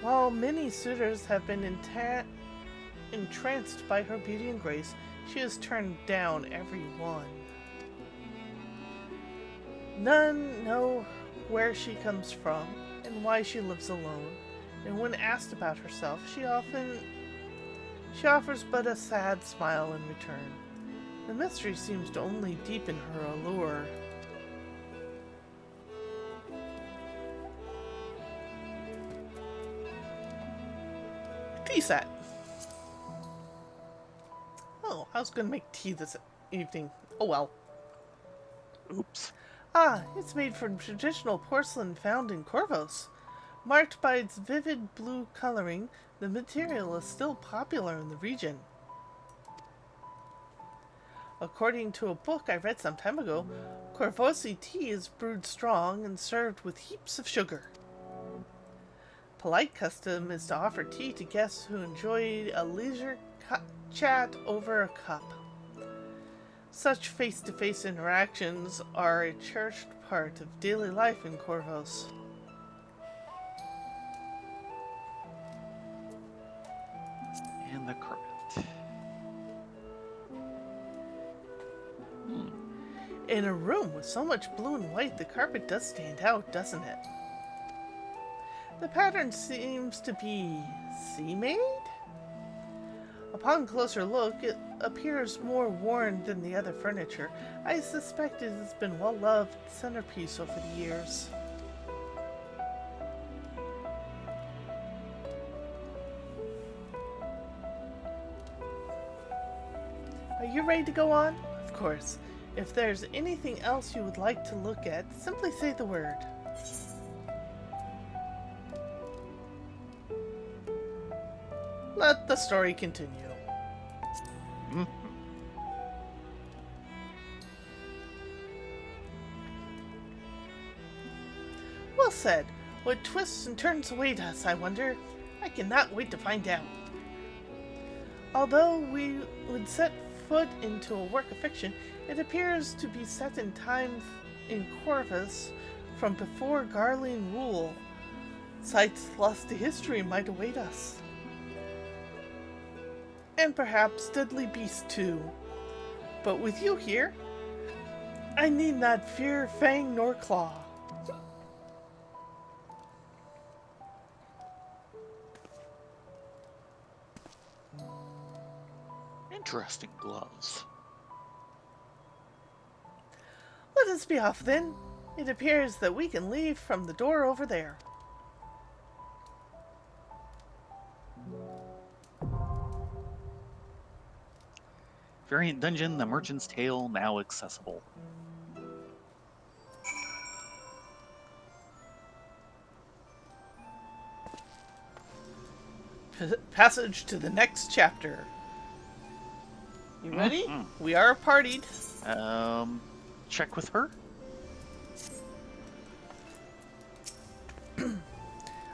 While many suitors have been entranced by her beauty and grace, she has turned down every one. None know where she comes from and why she lives alone, and when asked about herself, she offers but a sad smile in return. The mystery seems to only deepen her allure. Tea set. Oh, I was going to make tea this evening. Oh well. Oops. Ah, it's made from traditional porcelain found in Corvos. Marked by its vivid blue coloring, the material is still popular in the region. According to a book I read some time ago, Corvosi tea is brewed strong and served with heaps of sugar. Polite custom is to offer tea to guests who enjoy a leisure chat over a cup. Such face-to-face interactions are a cherished part of daily life in Corvos. And the carpet. In a room with so much blue and white, the carpet does stand out, doesn't it? The pattern seems to be sea-made? Upon closer look, it appears more worn than the other furniture. I suspect it has been well-loved centerpiece over the years. Are you ready to go on? Of course. If there's anything else you would like to look at, simply say the word. Let the story continue. Well said. What twists and turns await us, I wonder? I cannot wait to find out. Although we would set foot into a work of fiction, it appears to be set in time in Corvus from before Garlean rule. Sights lost to history might await us. And perhaps deadly beasts too. But with you here, I need not fear fang nor claw. Interesting gloves. Let us be off then. It appears that we can leave from the door over there. Variant Dungeon, The Merchant's Tale, now accessible. Passage to the next chapter. You ready? We are partied. Check with her?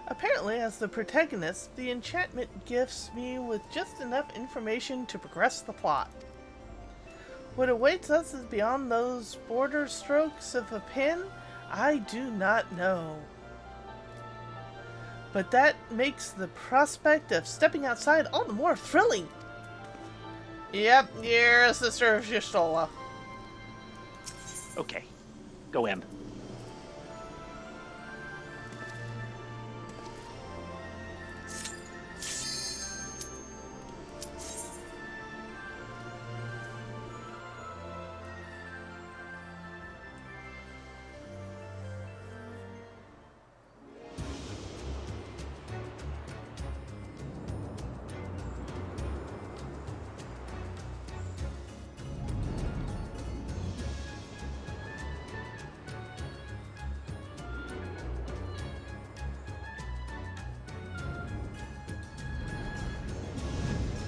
Apparently, as the protagonist, the enchantment gifts me with just enough information to progress the plot. What awaits us is beyond those border strokes of a pen, I do not know. But that makes the prospect of stepping outside all the more thrilling. Yep, you're a sister of Shistola. Okay, go in.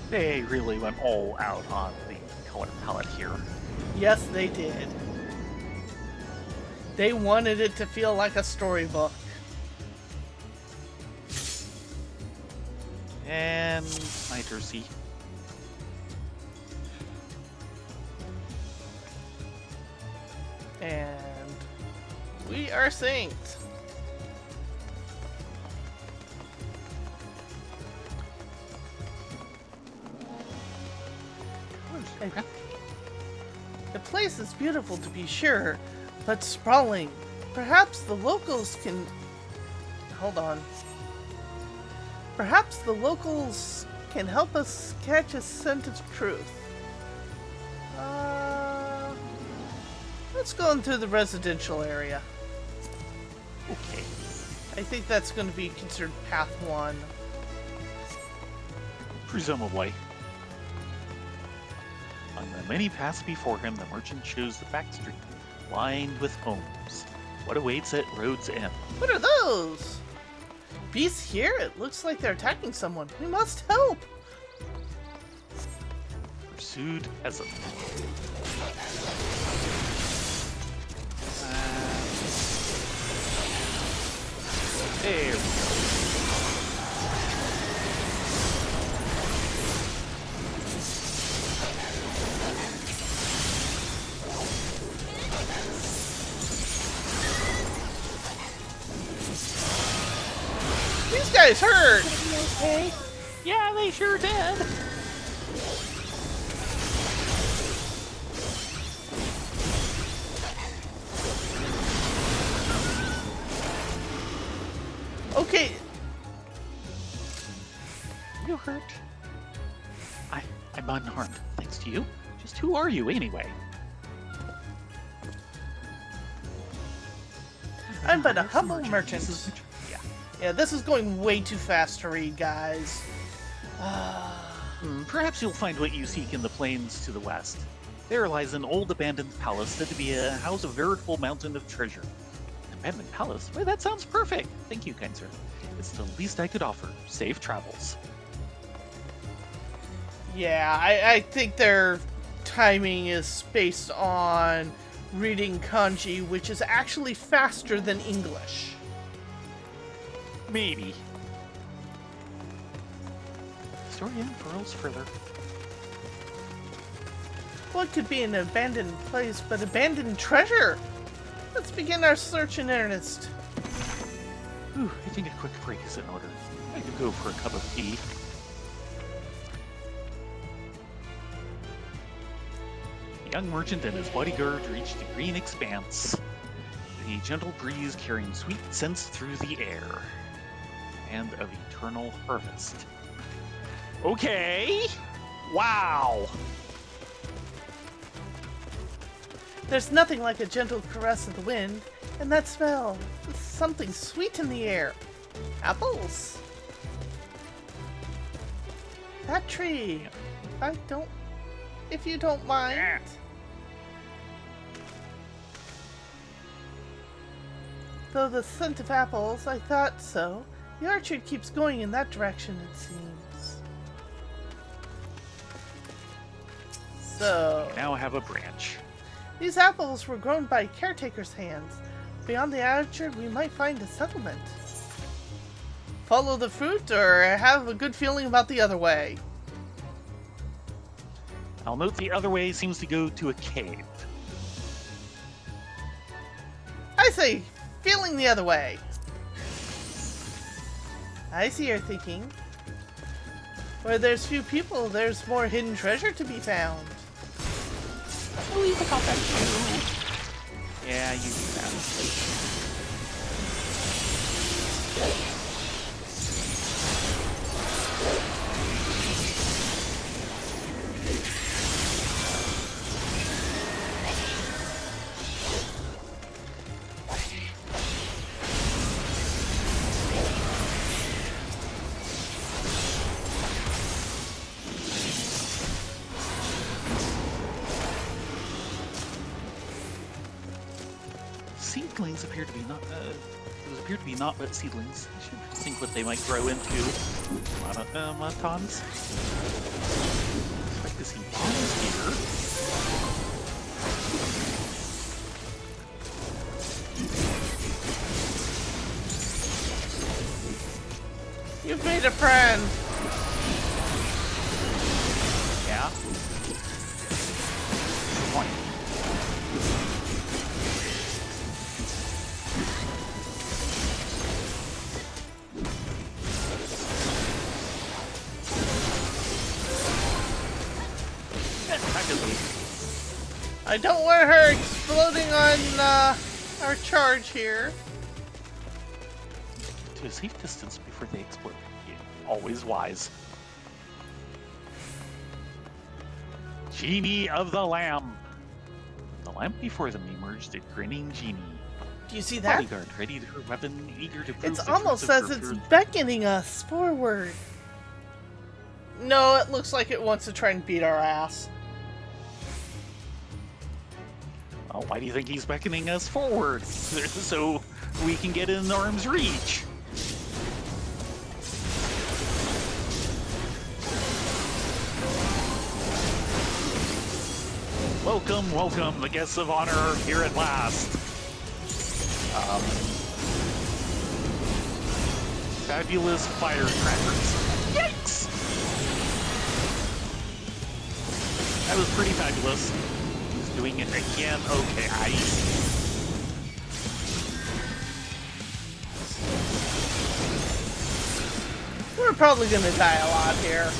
They really went all out on the color palette here. Yes, they did. They wanted it to feel like a storybook. And my jersey. And we are synced. The place is beautiful to be sure, but sprawling. Perhaps the locals can... Hold on. Perhaps the locals can help us catch a scent of truth. Let's go into the residential area. Okay. I think that's going to be considered path 1. Presumably. On the many paths before him, the merchant chose the back street, lined with homes. What awaits at Road's End? What are those? Beasts here? It looks like they're attacking someone. We must help! Pursued peasant. There we go. These guys hurt! Okay. Yeah, they sure did. Okay, You hurt? I'm unharmed, thanks to you. Just who are you, anyway? I'm but a Where's the humble merchant. Yeah. Yeah, this is going way too fast to read, guys. Perhaps you'll find what you seek in the plains to the west. There lies an old abandoned palace said to be a house of veritable mountain of treasure. An abandoned palace? Why, that sounds perfect. Thank you, kind sir. It's the least I could offer. Safe travels. Yeah, I think their timing is based on reading kanji, which is actually faster than English. Maybe. Story unfurls further. What could be an abandoned place but abandoned treasure? Let's begin our search in earnest. Ooh, I think a quick break is in order. I could go for a cup of tea. The young merchant and his bodyguard reached the green expanse. The gentle breeze carrying sweet scents through the air. And of eternal harvest. Okay! Wow! There's nothing like a gentle caress of the wind, and that smell. There's something sweet in the air. Apples. That tree. If you don't mind. Yeah. Though the scent of apples, I thought so. The orchard keeps going in that direction, it seems. So, We now have a branch. these apples were grown by caretakers' hands. Beyond the orchard, we might find a settlement. Follow the fruit, or have a good feeling about the other way? I'll note the other way seems to go to a cave. I say, feeling the other way. I see you're thinking. Where there's few people, there's more hidden treasure to be found. Leave the contact. Yeah, you do that. Seedlings appear to be not. Those appear to be not but seedlings. I should think what they might grow into. Automatons. Expect to see bombs here. You've made a friend. Yeah. Good point. I don't want her exploding on our charge here. To a safe distance before they explode. Yeah, always wise. Genie of the Lamb. The lamp before them emerged a grinning genie. Do you see that? Bodyguard ready to her weapon, eager to prove It's the almost truth as of her it's fruit. beckoning us forward. No, it looks like it wants to try and beat our ass. Oh, why do you think he's beckoning us forward? So we can get in arm's reach. Welcome, welcome, the guests of honor are here at last. Fabulous firecrackers. Yikes! That was pretty fabulous. He's doing it again. Okay, I see. We're probably gonna die a lot here.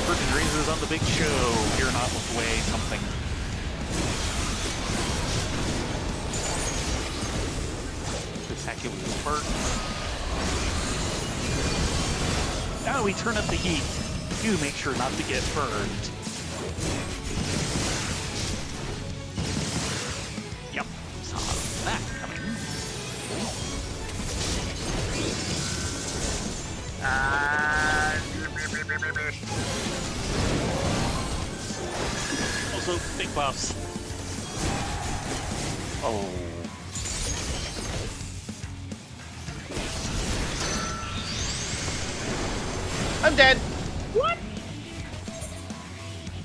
Curtain raisers on the big show. Fear not, look away, something. This attack it with sparks. Now we turn up the heat. Do make sure not to get burned. Yep, saw that coming. Also, big buffs. Oh. I'm dead. What?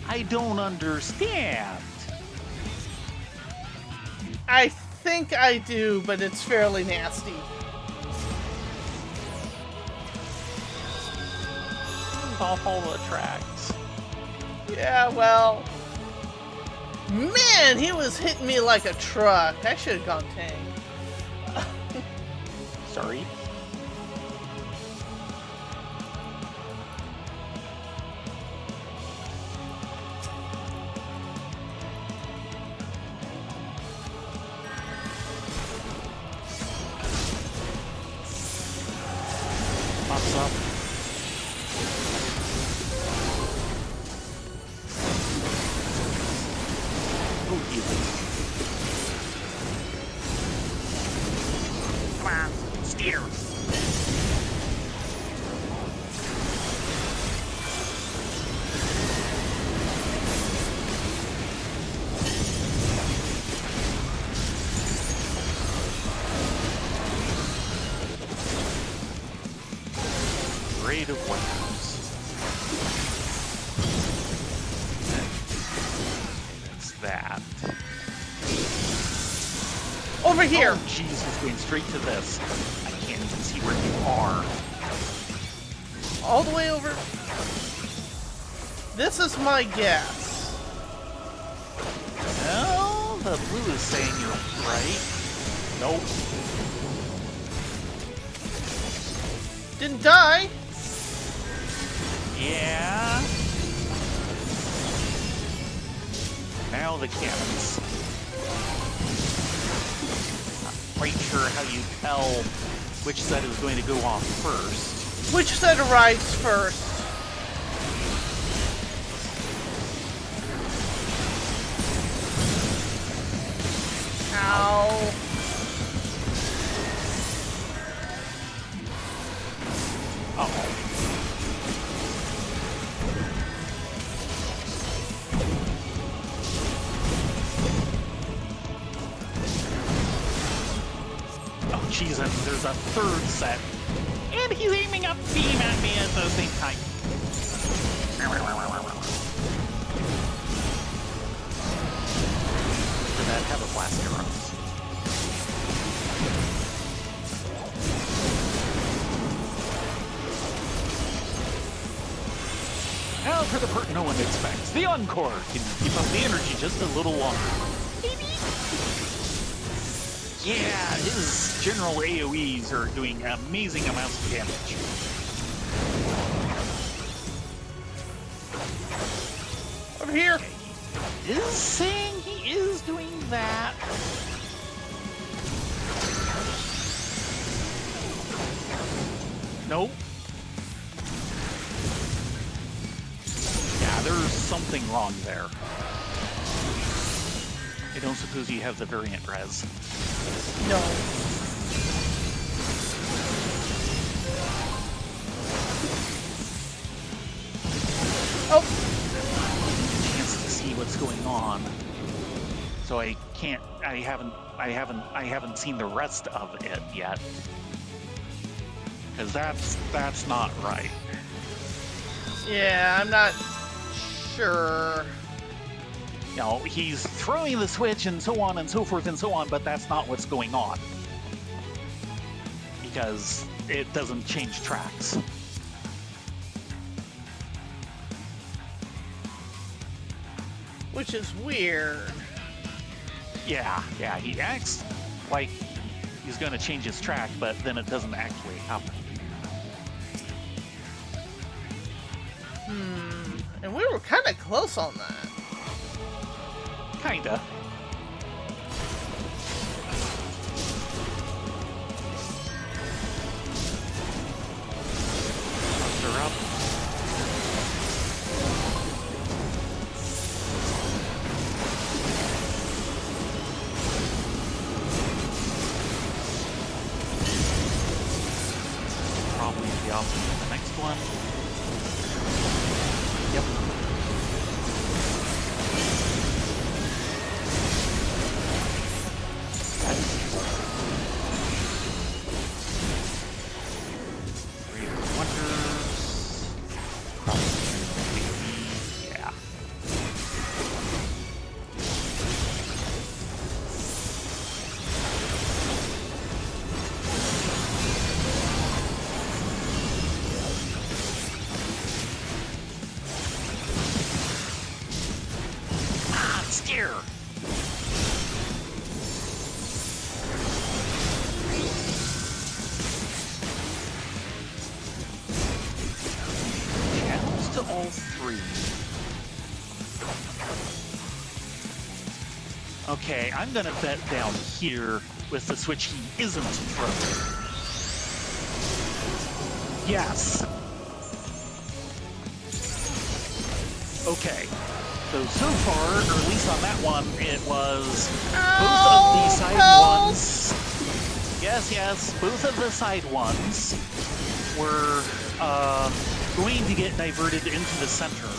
I don't understand. I think I do, but it's fairly nasty. Off all the tracks. Yeah, well... Man, he was hitting me like a truck. I should have gone tank. Sorry. Pops up. Oh, easy. Come on, steer. Parade of weapons. That's that. Over here! Oh, Jesus, going straight to this. I can't even see where you are. All the way over. This is my guess. Well, the blue is saying you're right. Nope. Didn't die. Yeah. Now the cannons. Not quite sure how you tell which set is going to go off first. Which set arrives first? Ow. Uh-oh. Oh, jeez, and there's a third set. And he's aiming a beam at me at the same time. Did that have a blaster on it? Now for the part no one expects. The Encore can keep up the energy just a little longer. Yeah, his general AoEs are doing amazing amounts of damage. Over here. He is saying he is doing that. Nope. Yeah, there's something wrong there. I don't suppose you have the variant res. No. Oh. Chance to see what's going on. So I can't. I haven't seen the rest of it yet. Because that's not right. Yeah, I'm not sure. You know, he's throwing the switch and so on and so forth and so on, but that's not what's going on. Because it doesn't change tracks. Which is weird. Yeah, he acts like he's going to change his track, but then it doesn't actually happen. And we were kind of close on that. Kinda. the opposite of the next one. Yep. Greater Wonders. Probably, yeah. Scare. Channels to all three. Okay, I'm gonna bet down here with the switch he isn't throwing. Yes. Okay. So far, or at least on that one, it was both of the side ones. Yes, both of the side ones were going to get diverted into the center,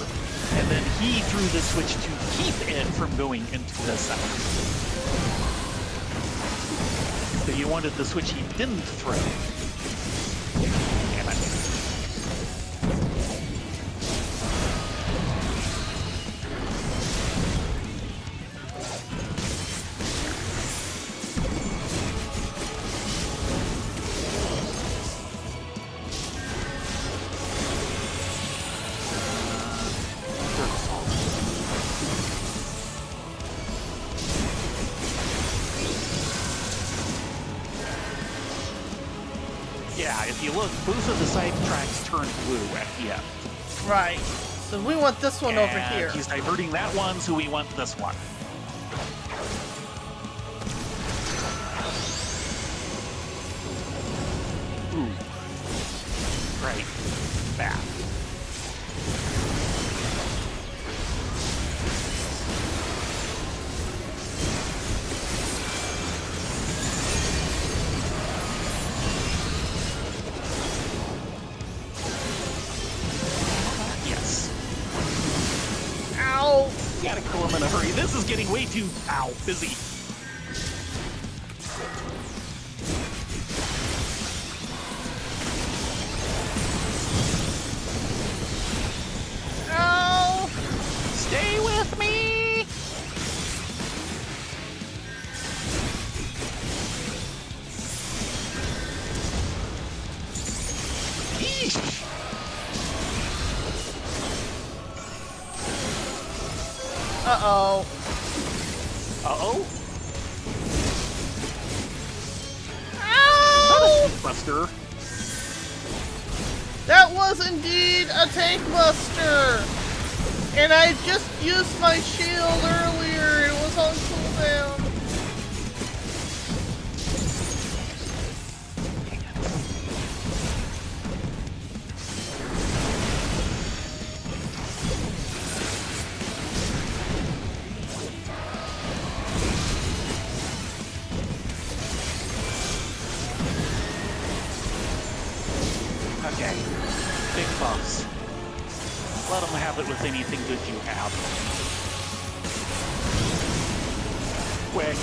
and then he threw the switch to keep it from going into the center. So he wanted the switch he didn't throw. Damn it. Yeah, if you look, both of the side tracks turn blue at the end. Right. So we want this one over And here. he's diverting that one, so we want this one. Ooh. Right. Bad. Yes. Ow! Gotta kill him in a hurry. This is getting way too, busy. Ow! Stay with me! Yeesh! Uh-oh. Uh-oh? Ow! Buster. That was indeed a tank buster! And I just used my shield earlier. It was on cooldown. Okay. Big boss. Let him have it with anything good you have. Quick.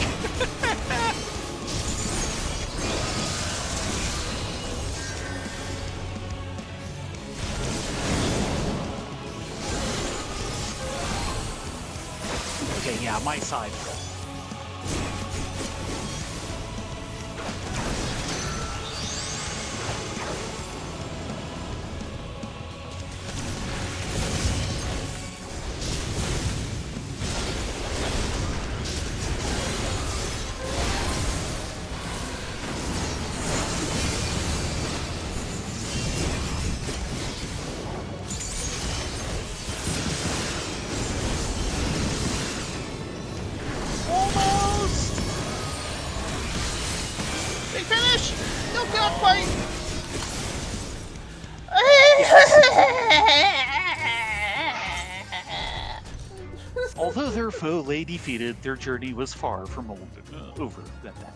Okay, yeah, my side. Almost! Big finish! Don't go fight! Although their foe lay defeated, their journey was far from over at that.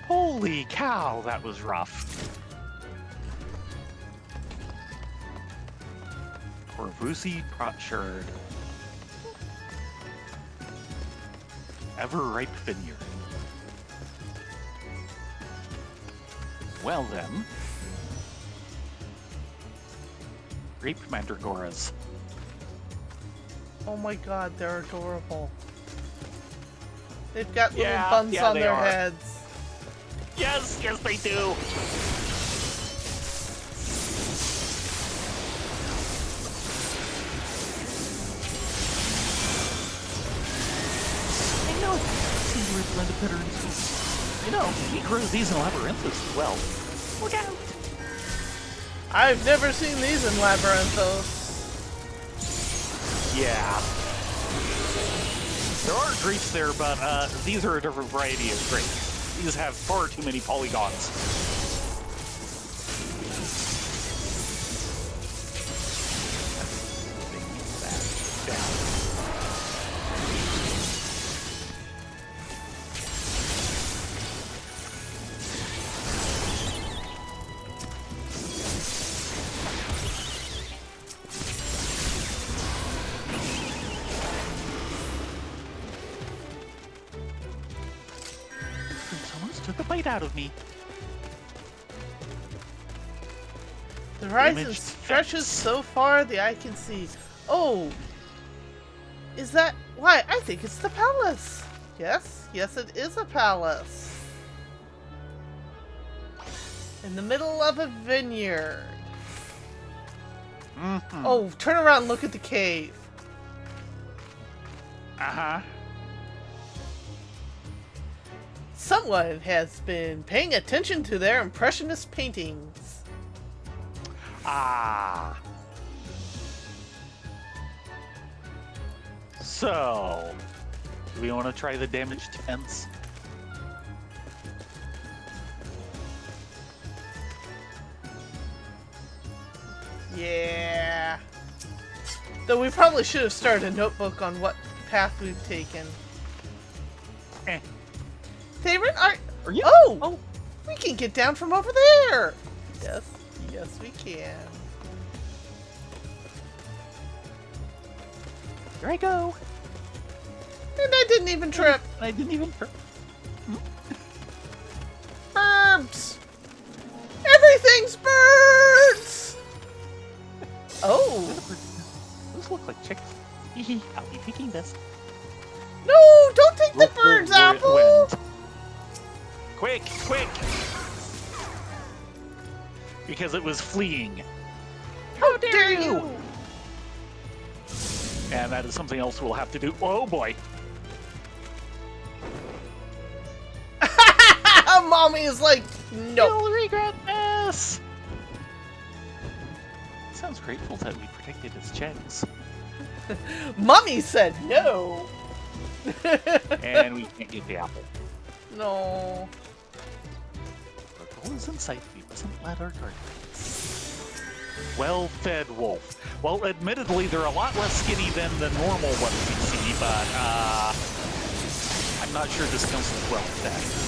Holy cow, that was rough. Corvusi Potsherd. Ever-ripe vineyard. Well then. Grape mandragoras. Oh my god, they're adorable. They've got little Yeah, buns yeah, on they their are. heads. Yes, yes they do. I know. See where blended bitter and sweet. You know, he grows these in labyrinthus as well. Look out! I've never seen these in Labyrinthos. Yeah. There are grapes there, but these are a different variety of grape. These have far too many polygons. Bring that down. Almost took a bite out of me. The horizon Image stretches fence. so far the eye can see. Oh! Is that... Why, I think it's the palace! Yes, yes it is a palace. In the middle of a vineyard. Mm-hmm. Oh, turn around and look at the cave. Uh-huh. Someone has been paying attention to their impressionist paintings. Ah. So, do we want to try the damaged fence? Yeah. Though we probably should have started a notebook on what path we've taken. Eh. Favorite art? Are you? Oh! We can get down from over there! Yes, yes we can. Here I go. And I didn't even trip. I didn't even trip. Birds! Everything's birds! Oh! Those look like chickens. Hee I'll be picking this. No! Don't take the bird's Where it apple! went. Quick, quick! Because it was fleeing. How dare you! And that is something else we'll have to do. Oh boy. Mommy is like, no. You'll regret this! Sounds grateful that we protected his checks. Mommy said no. And we can't get the apple. No. The goal is in sight. We mustn't let our guard down. Well-fed wolf. Well, admittedly, they're a lot less skinny than the normal ones we see, but I'm not sure this counts as well-fed.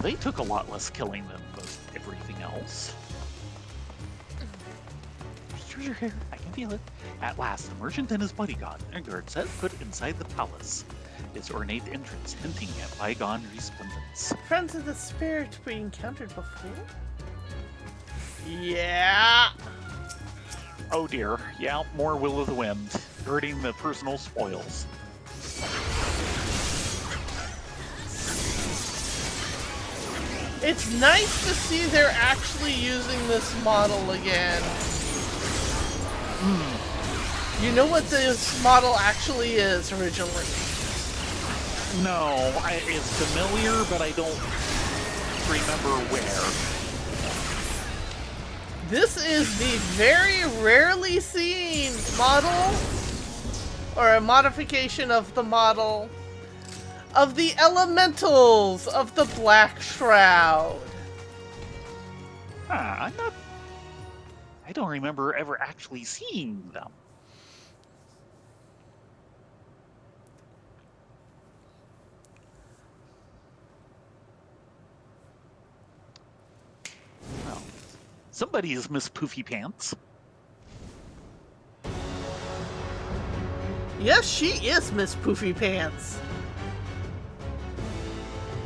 They took a lot less killing than most everything else. There's treasure here. I can feel it. At last, the merchant and his bodyguard set foot inside the palace. Its ornate entrance hinting at bygone resplendence. Friends of the spirit we encountered before? Yeah. Oh dear. Yeah, more will of the wind, hurting the personal spoils. It's nice to see they're actually using this model again. You know what this model actually is originally? No, it's familiar, but I don't remember where. This is the very rarely seen model, or a modification of the model, of the elementals of the Black Shroud. I I don't remember ever actually seeing them. Well, somebody is Miss Poofy Pants. Yes, she is Miss Poofy Pants.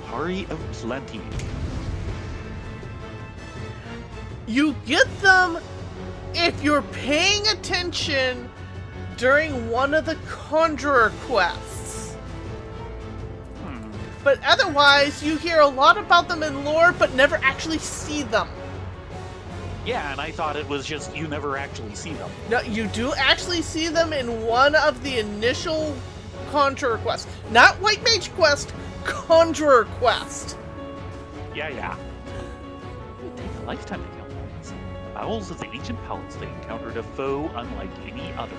Hari of Plenty. You get them if you're paying attention during one of the Conjurer quests. But otherwise, you hear a lot about them in lore, but never actually see them. Yeah, and I thought it was just you never actually see them. No, you do actually see them in one of the initial Conjurer quests. Not White Mage quest, Conjurer quest. Yeah. It take a lifetime to kill things. The bowels of the ancient palace, they encountered a foe unlike any other.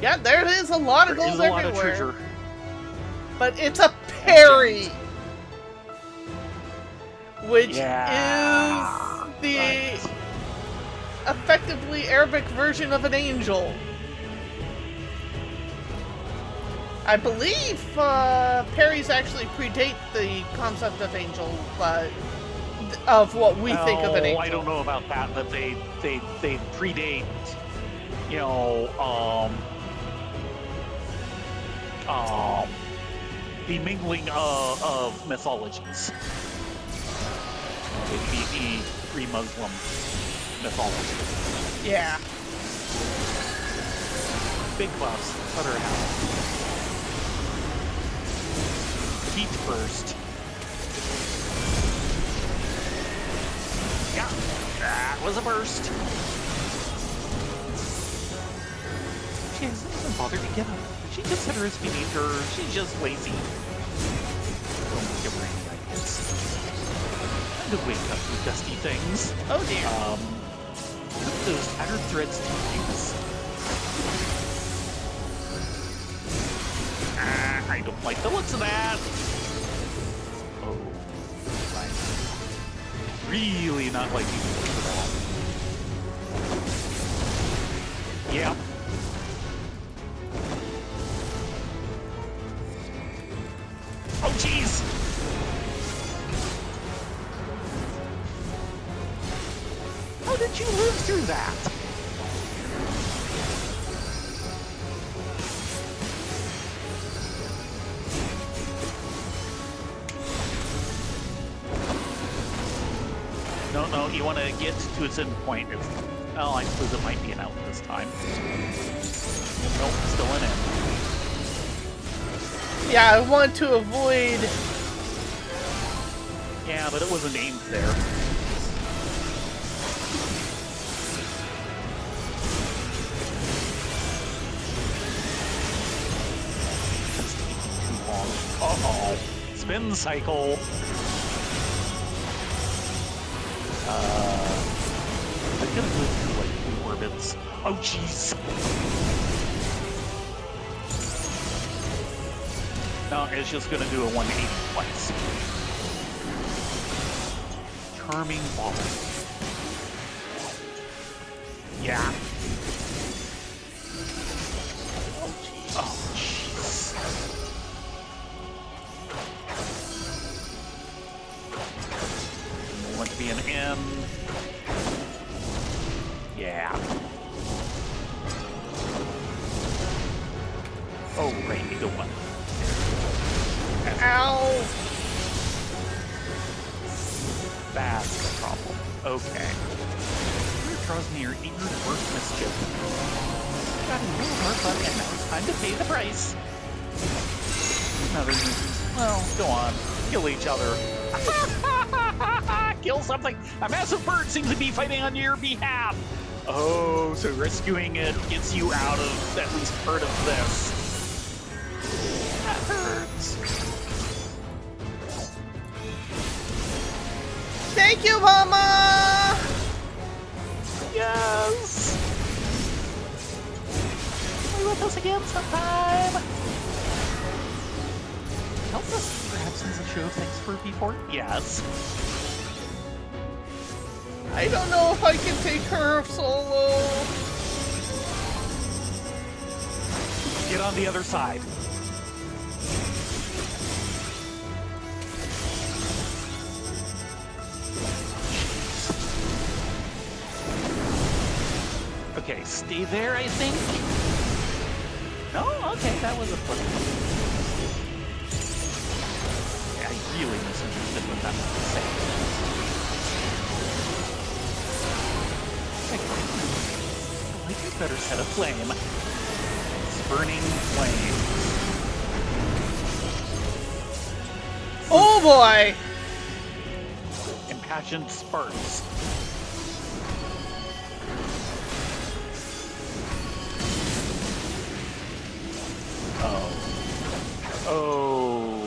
Yeah, there is a lot of There gold is a lot everywhere. of treasure. But it's a parry, which is the effectively Arabic version of an angel. I believe parries actually predate the concept of angel, of what we think of an angel. I don't know about that, but they predate, the mingling of mythologies. The pre-Muslim mythology. Yeah. Big buffs, butter house. Heat first. Yeah, that was a burst. She hasn't even bothered to get up. She considers beneath her. She's just lazy. Don't give her any ideas. Time to wake up, you dusty things. Oh dear. Put those tattered threads to use. I don't like the looks of that. Oh, right. Really not liking the looks of that. Yep. Oh, jeez! How did you live through that? No, you want to get to its end point. Well, I suppose it might be an out this time. Nope, still an in. Yeah, I want to avoid... Yeah, but it wasn't aimed there. Just taking too long. Uh-oh. Spin cycle. I'm gonna live through like 2 orbits. Oh, jeez. No, it's just gonna do a 180 twice. Charming ball. Yeah. Oh, jeez. Want to be an M. Yeah. Oh, right, either one. Ow! That's the problem. Okay. Here draws me your eager to work mischief. Got a new heart button, and now it's time to pay the price. Another nuisance. Well, go on. Kill each other. Kill something. A massive bird seems to be fighting on your behalf. Oh, so rescuing it gets you out of at least part of this. That hurts. Thank you, Mama! Yes! Play with us again sometime! Help us, perhaps, as a show of thanks for before? Yes. I don't know if I can take her solo. Get on the other side. Okay, stay there, I think. No, okay, that was a fun. Yeah, I really misinterpreted what that was saying. Okay, I like a better set of flame. Burning flame. Oh boy! Impassioned sparks. Oh. Oh.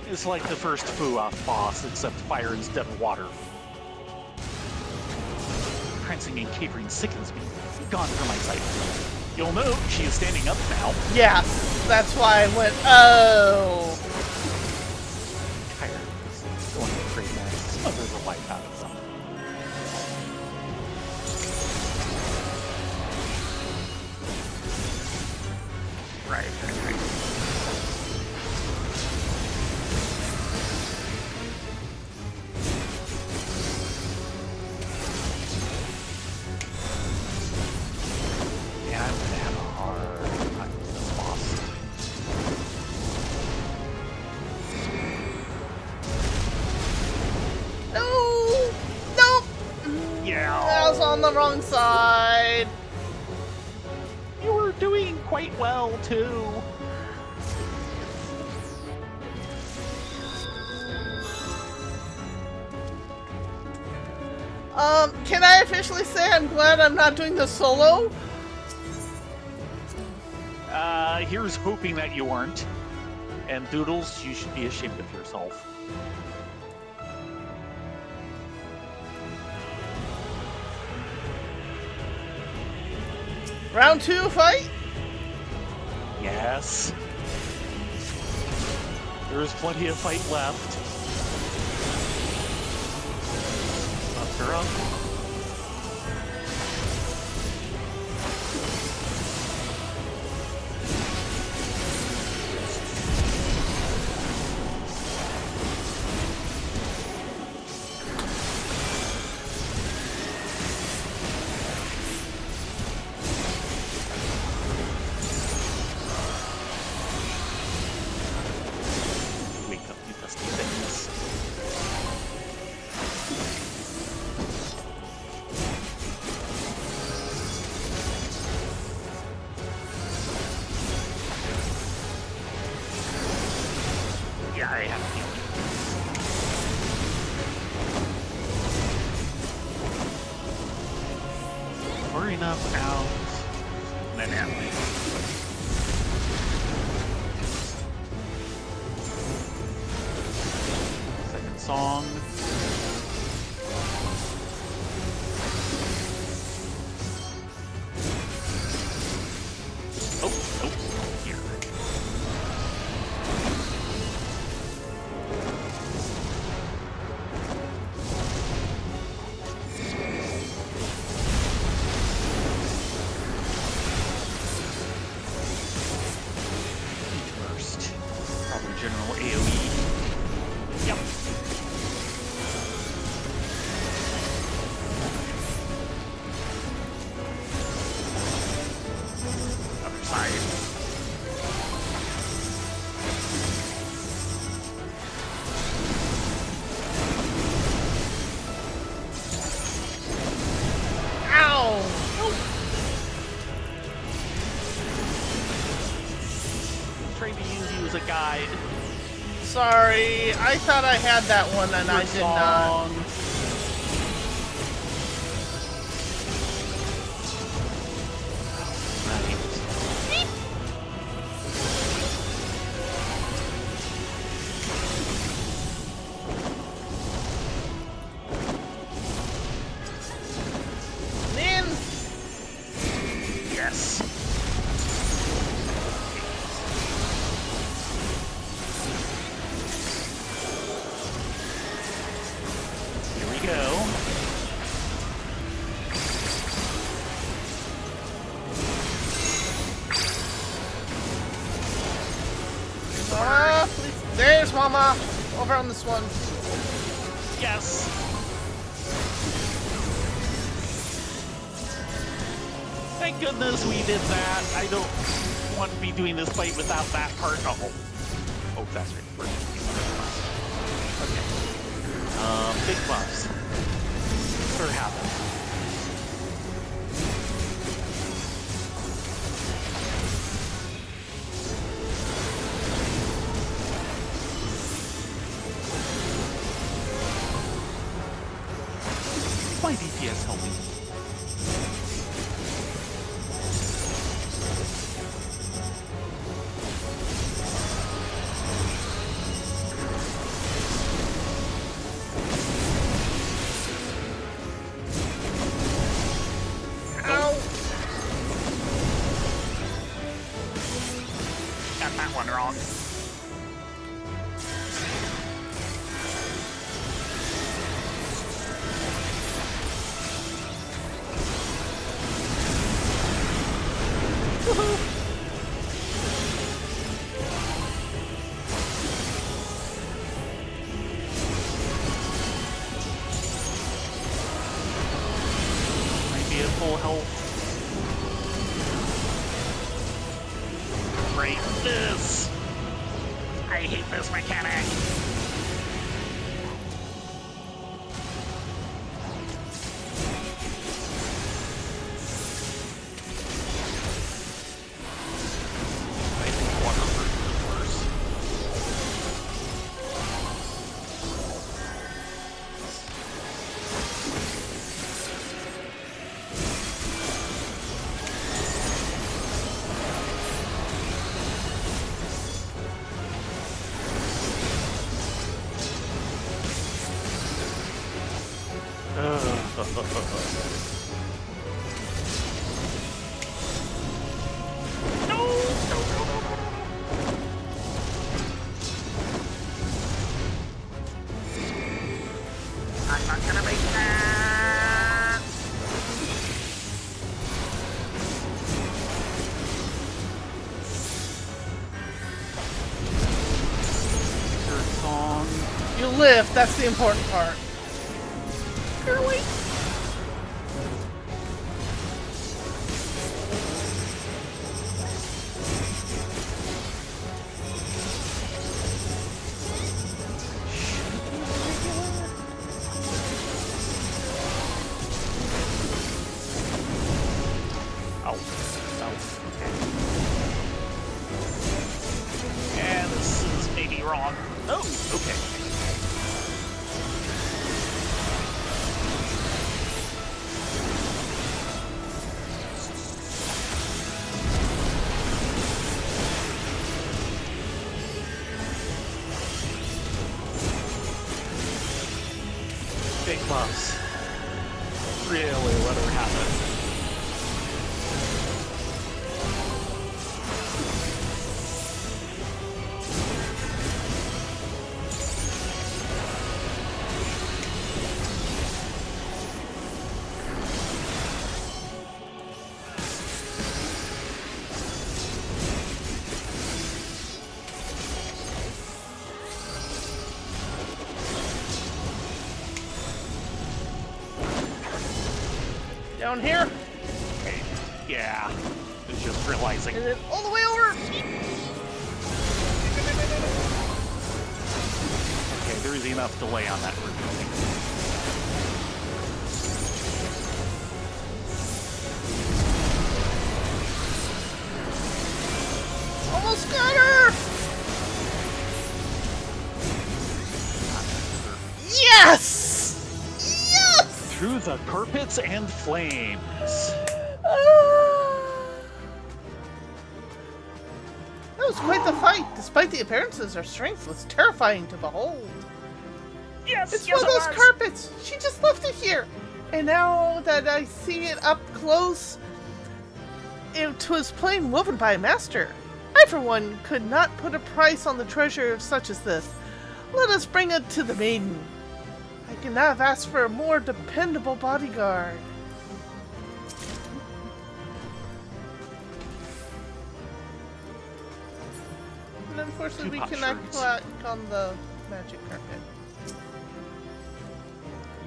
It's like the first Fu-Off boss, except fire instead of water. Prancing and capering sickens me. Gone from my sight. You'll note she is standing up now. Yes, that's why I went, oh. Tired. Going to create that. Smother the life out of them. Right. Yeah, I'm gonna have a hard time with this boss. No! Nope! Yeah. I was on the wrong side. You were doing quite well, too. Can I officially say I'm glad I'm not doing the solo? Here's hoping that you aren't. And Doodles, you should be ashamed of yourself. Round 2 fight? Yes. There's plenty of fight left. Buff her up. Wake up, you dusty things. Yeah, I have a feeling. Hurrying up, out, and then out. Second song. Oh, here. First. Probably general AoE. Yep. Other side. Ow! Trying to use you as a guide. Sorry, I thought I had that one and I did not. Song. Right. Man, Yes. Mama. Over on this one. Yes. Thank goodness we did that. I don't want to be doing this fight without that part. Oh, that's right. Okay. Big buffs. Sure happens. My DPS helping. Got that one wrong. Might be at full health. Right, this. I hate this mechanic. I think 100 is worse. I'm not gonna make that! Third song. You live, that's the important part. Girly. Oh, yeah, this is maybe wrong. Oh, okay. Big buffs. Really let her have it. Down here. Okay. Yeah. I was just realizing. And then all the way over. Okay, there is enough delay on that route. Almost got her. Yes! Yes! Through the carpets and flames. That was quite the fight. Despite the appearances, her strength was terrifying to behold. Yes, It's yes, one of it those was. carpets. She just left it here. And now that I see it up close, it was plain woven by a master. I, for one, could not put a price on the treasure such as this. Let us bring it to the maiden. I cannot have asked for a more dependable bodyguard. And unfortunately, Two we cannot potsherds. click on the magic carpet.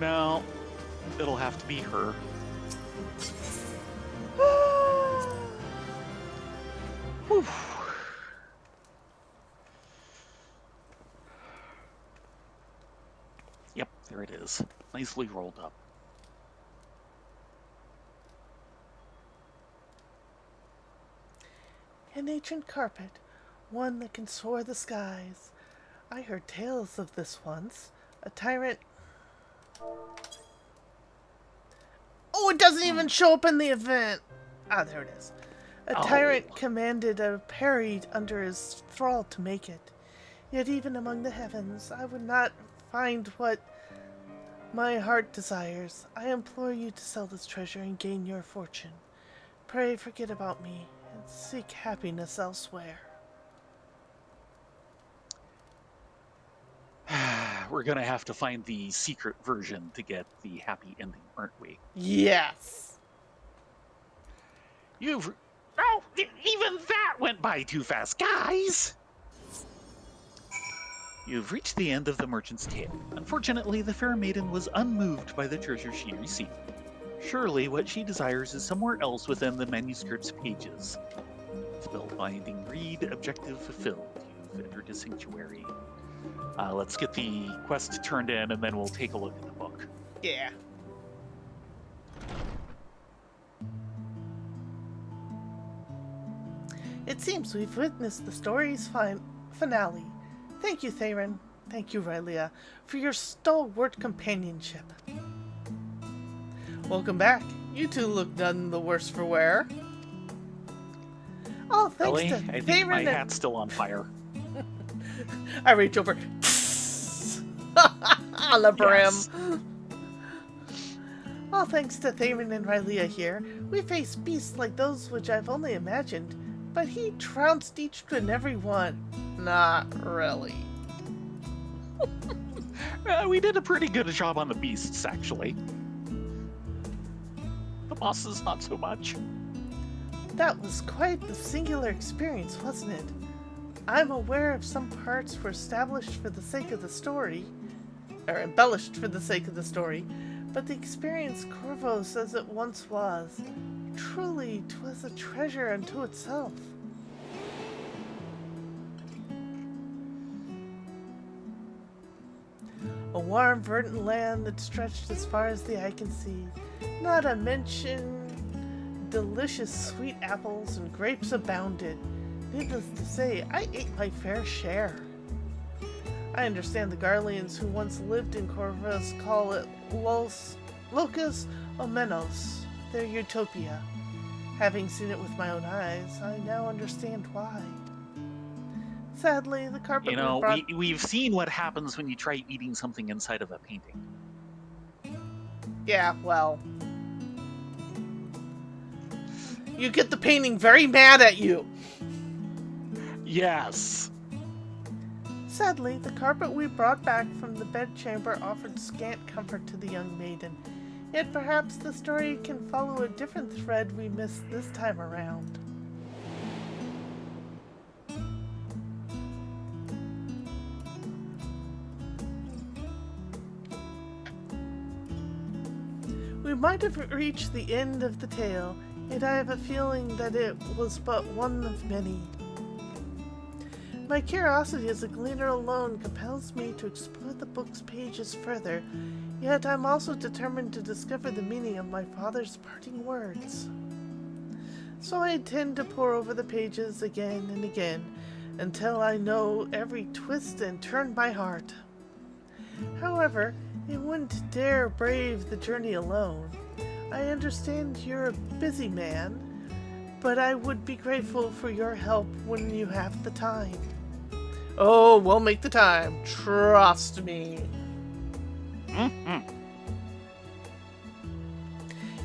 No, it'll have to be her. Whew. Yep, there it is. Nicely rolled up. An ancient carpet, one that can soar the skies. I heard tales of this once. A tyrant... Oh, it doesn't even show up in the event! Ah, there it is. A tyrant commanded a parry under his thrall to make it. Yet even among the heavens, I would not find what my heart desires. I implore you to sell this treasure and gain your fortune. Pray forget about me and seek happiness elsewhere. We're gonna have to find the secret version to get the happy ending, aren't we? Yes! You've... Oh, even that went by too fast, guys! You've reached the end of the merchant's tale. Unfortunately, the fair maiden was unmoved by the treasure she received. Surely what she desires is somewhere else within the manuscript's pages. Spellbinding read, objective fulfilled. You've entered a sanctuary. Let's get the quest turned in, and then we'll take a look at the book. Yeah. It seems we've witnessed the story's finale. Thank you, Theron. Thank you, Rylea, for your stalwart companionship. Welcome back. You two look none the worse for wear. Oh, thanks Really? to I think Theron my and... hat's still on fire. I reach over. On the brim. Yes. All thanks to Theron and Rylea here, we face beasts like those which I've only imagined, but he trounced each and every one. Not really. We did a pretty good job on the beasts, actually. The bosses, not so much. That was quite the singular experience, wasn't it? I'm aware of some parts were established for the sake of the story, or embellished for the sake of the story, but the experience Corvos as it once was, truly 'twas a treasure unto itself. A warm, verdant land that stretched as far as the eye can see, not to mention delicious sweet apples and grapes abounded. Needless to say, I ate my fair share. I understand the Garleans who once lived in Corvus call it Locus Omenos, their utopia. Having seen it with my own eyes, I now understand why. Sadly, the carpet You know, we brought... we've seen what happens when you try eating something inside of a painting. Yeah, well... You get the painting very mad at you. Yes. Sadly, the carpet we brought back from the bedchamber offered scant comfort to the young maiden. Yet perhaps the story can follow a different thread we missed this time around. We might have reached the end of the tale, yet I have a feeling that it was but one of many. My curiosity as a gleaner alone compels me to explore the book's pages further, yet I'm also determined to discover the meaning of my father's parting words. So I intend to pore over the pages again and again, until I know every twist and turn by heart. However, I wouldn't dare brave the journey alone. I understand you're a busy man, but I would be grateful for your help when you have the time. Oh, we'll make the time. Trust me. Mm-hmm.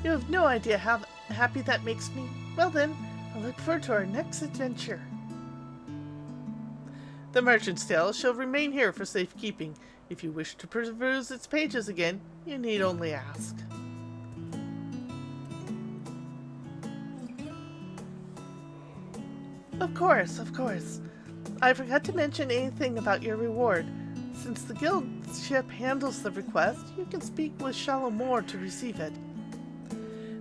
You have no idea how happy that makes me. Well then, I look forward to our next adventure. The Merchant's Tale shall remain here for safekeeping. If you wish to peruse its pages again, you need only ask. Of course, of course. I forgot to mention anything about your reward. Since the guild ship handles the request, you can speak with Shalomore to receive it.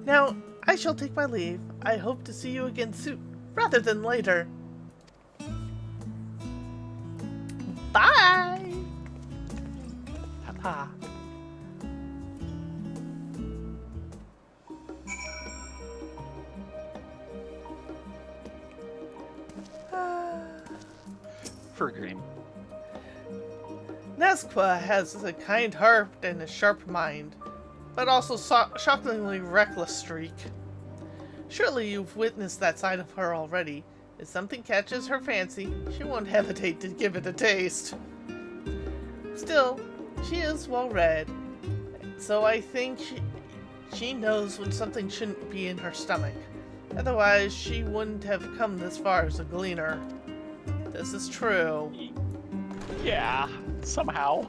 Now, I shall take my leave. I hope to see you again soon, rather than later. Bye! Ta-ta. For a dream. Nazqua has a kind heart and a sharp mind, but also shockingly reckless streak. Surely you've witnessed that side of her already. If something catches her fancy, she won't hesitate to give it a taste. Still, she is well read, so I think she knows when something shouldn't be in her stomach. Otherwise, she wouldn't have come this far as a gleaner. This is true. Yeah, somehow.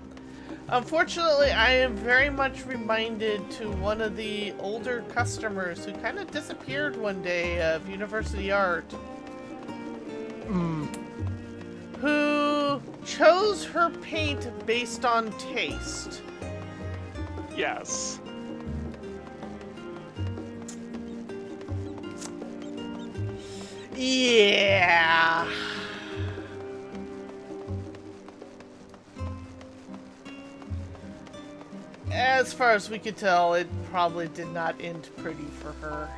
Unfortunately, I am very much reminded to one of the older customers who kind of disappeared one day of University Art. Who chose her paint based on taste. Yes. Yeah. As far as we could tell, it probably did not end pretty for her.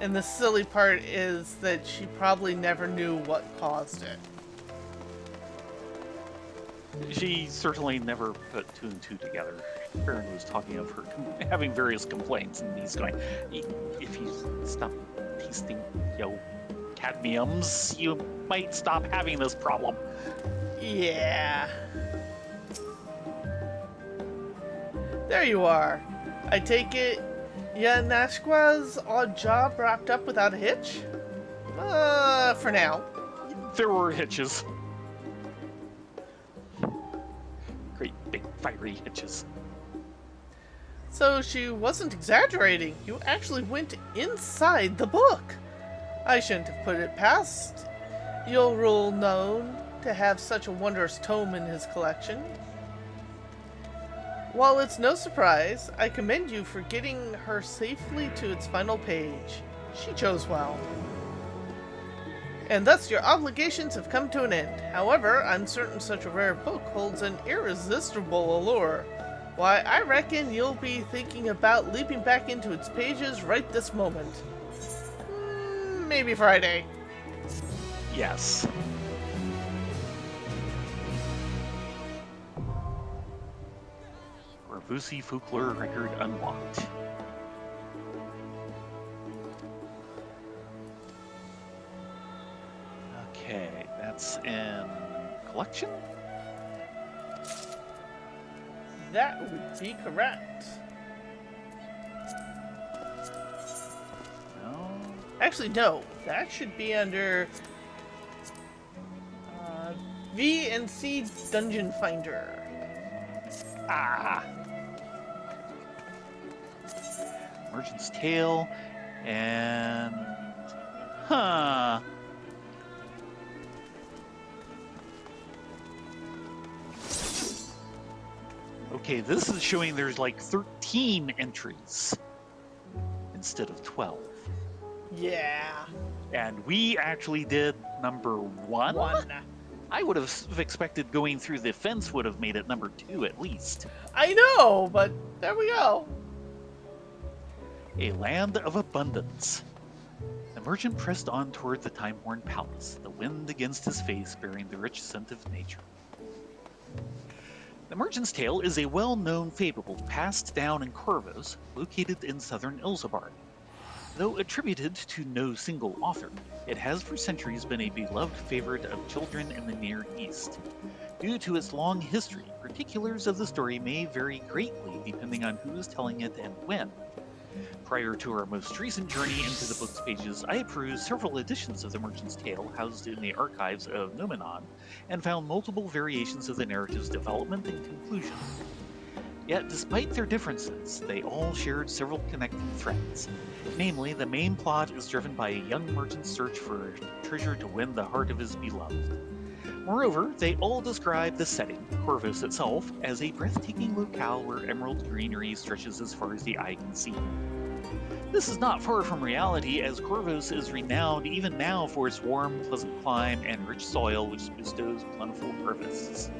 And the silly part is that she probably never knew what caused it. She certainly never put two and two together. Baron was talking of her having various complaints, and he's going, if you stop tasting, cadmiums, you might stop having this problem. Yeah. There you are. I take it Nazqua's odd job wrapped up without a hitch? For now. There were hitches. Great big fiery hitches. So she wasn't exaggerating. You actually went inside the book. I shouldn't have put it past Yulrul known to have such a wondrous tome in his collection. While it's no surprise, I commend you for getting her safely to its final page. She chose well. And thus your obligations have come to an end. However, I'm certain such a rare book holds an irresistible allure. Why, I reckon you'll be thinking about leaping back into its pages right this moment. Maybe Friday. Yes. Ravusi folklore record unlocked. Okay, that's in collection? That would be correct. No. Actually, no. That should be under V and C Dungeon Finder. Ah. Merchant's Tale and Okay, this is showing there's like 13 entries instead of 12. Yeah. And we actually did number 1. I would have expected going through the fence would have made it number 2 at least. I know, but there we go. A land of abundance. The merchant pressed on toward the time-worn palace, the wind against his face bearing the rich scent of nature. The Merchant's Tale is a well-known fable passed down in Corvus, located in southern Ilsabard. Though attributed to no single author, it has for centuries been a beloved favorite of children in the Near East. Due to its long history, particulars of the story may vary greatly depending on who is telling it and when. Prior to our most recent journey into the book's pages, I perused several editions of The Merchant's Tale housed in the archives of Nomenon, and found multiple variations of the narrative's development and conclusion. Yet, despite their differences, they all shared several connecting threads. Namely, the main plot is driven by a young merchant's search for a treasure to win the heart of his beloved. Moreover, they all describe the setting, Corvus itself, as a breathtaking locale where emerald greenery stretches as far as the eye can see. This is not far from reality, as Corvus is renowned even now for its warm, pleasant climate and rich soil which bestows plentiful harvests.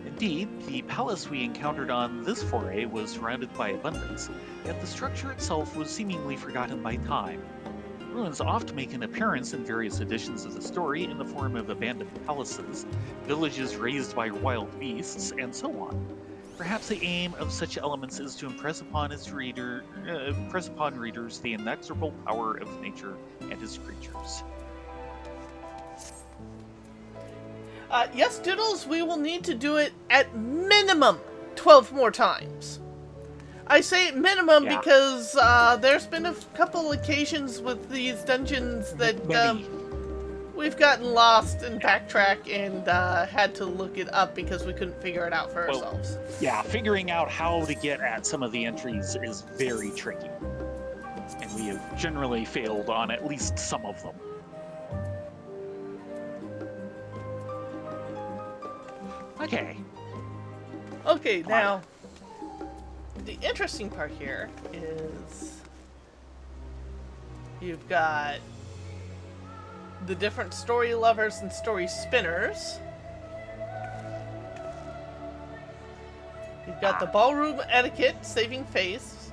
Indeed, the palace we encountered on this foray was surrounded by abundance, yet the structure itself was seemingly forgotten by time. Ruins oft make an appearance in various editions of the story in the form of abandoned palaces, villages raised by wild beasts, and so on. Perhaps the aim of such elements is to impress upon readers the inexorable power of nature and its creatures. Yes, Doodles, we will need to do it at minimum 12 more times. I say minimum because there's been a couple occasions with these dungeons that we've gotten lost and backtrack and had to look it up because we couldn't figure it out for ourselves. Yeah, figuring out how to get at some of the entries is very tricky. And we have generally failed on at least some of them. Okay, now, the interesting part here is you've got the different story lovers and story spinners. You've got the ballroom etiquette, saving face,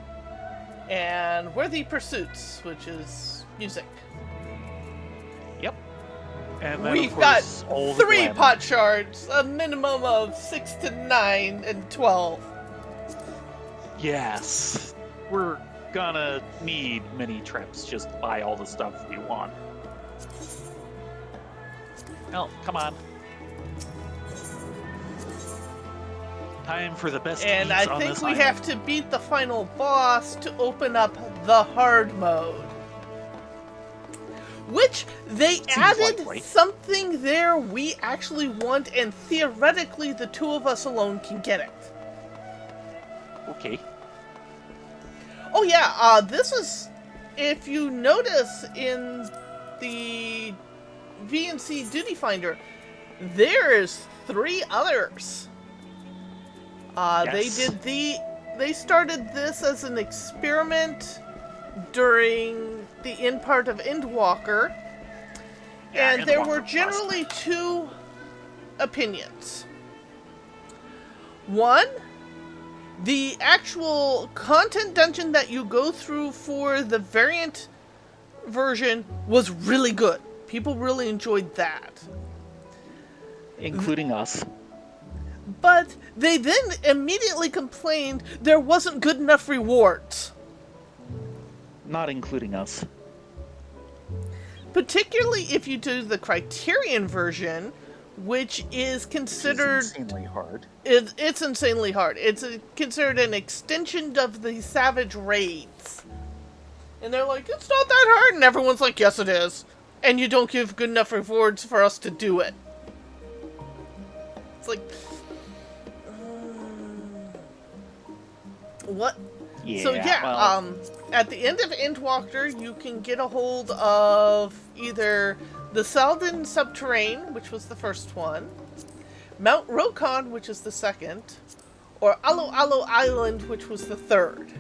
and worthy pursuits, which is music. Yep. And then, we've of course, got 3 pot shards, a minimum of 6 to 9 and 12. Yes. We're gonna need many trips just to buy all the stuff we want. Well, come on. Time for the best And beats I on think this we island. have to beat the final boss to open up the hard mode. Which, they added likely. something there we actually want, and theoretically the 2 of us alone can get it. Okay. Oh yeah, this is, if you notice in the VNC Duty Finder, there's 3 others. Yes. They started this as an experiment during the end part of Endwalker, Yeah, and there were Endwalker generally 2 opinions. One, the actual content dungeon that you go through for the variant version was really good. People really enjoyed that. Including us. But they then immediately complained there wasn't good enough rewards. Not including us. Particularly if you do the Criterion version, which is considered... It's insanely hard. It's insanely hard. It's considered an extension of the Savage Raids. And they're like, it's not that hard. And everyone's like, yes it is. And you don't give good enough rewards for us to do it. It's like... what? Yeah, So yeah, well, at the end of Endwalker, you can get a hold of either the Salden Subterrane, which was the first one, Mount Rokon, which is the second, or Alo Alo Island, which was the third.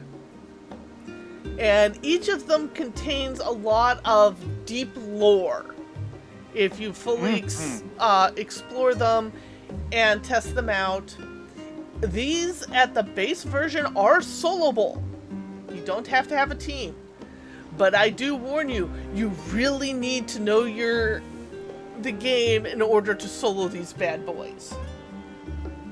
And each of them contains a lot of deep lore. If you fully explore them and test them out. These, at the base version, are soloable. You don't have to have a team. But I do warn you, you really need to know the game in order to solo these bad boys.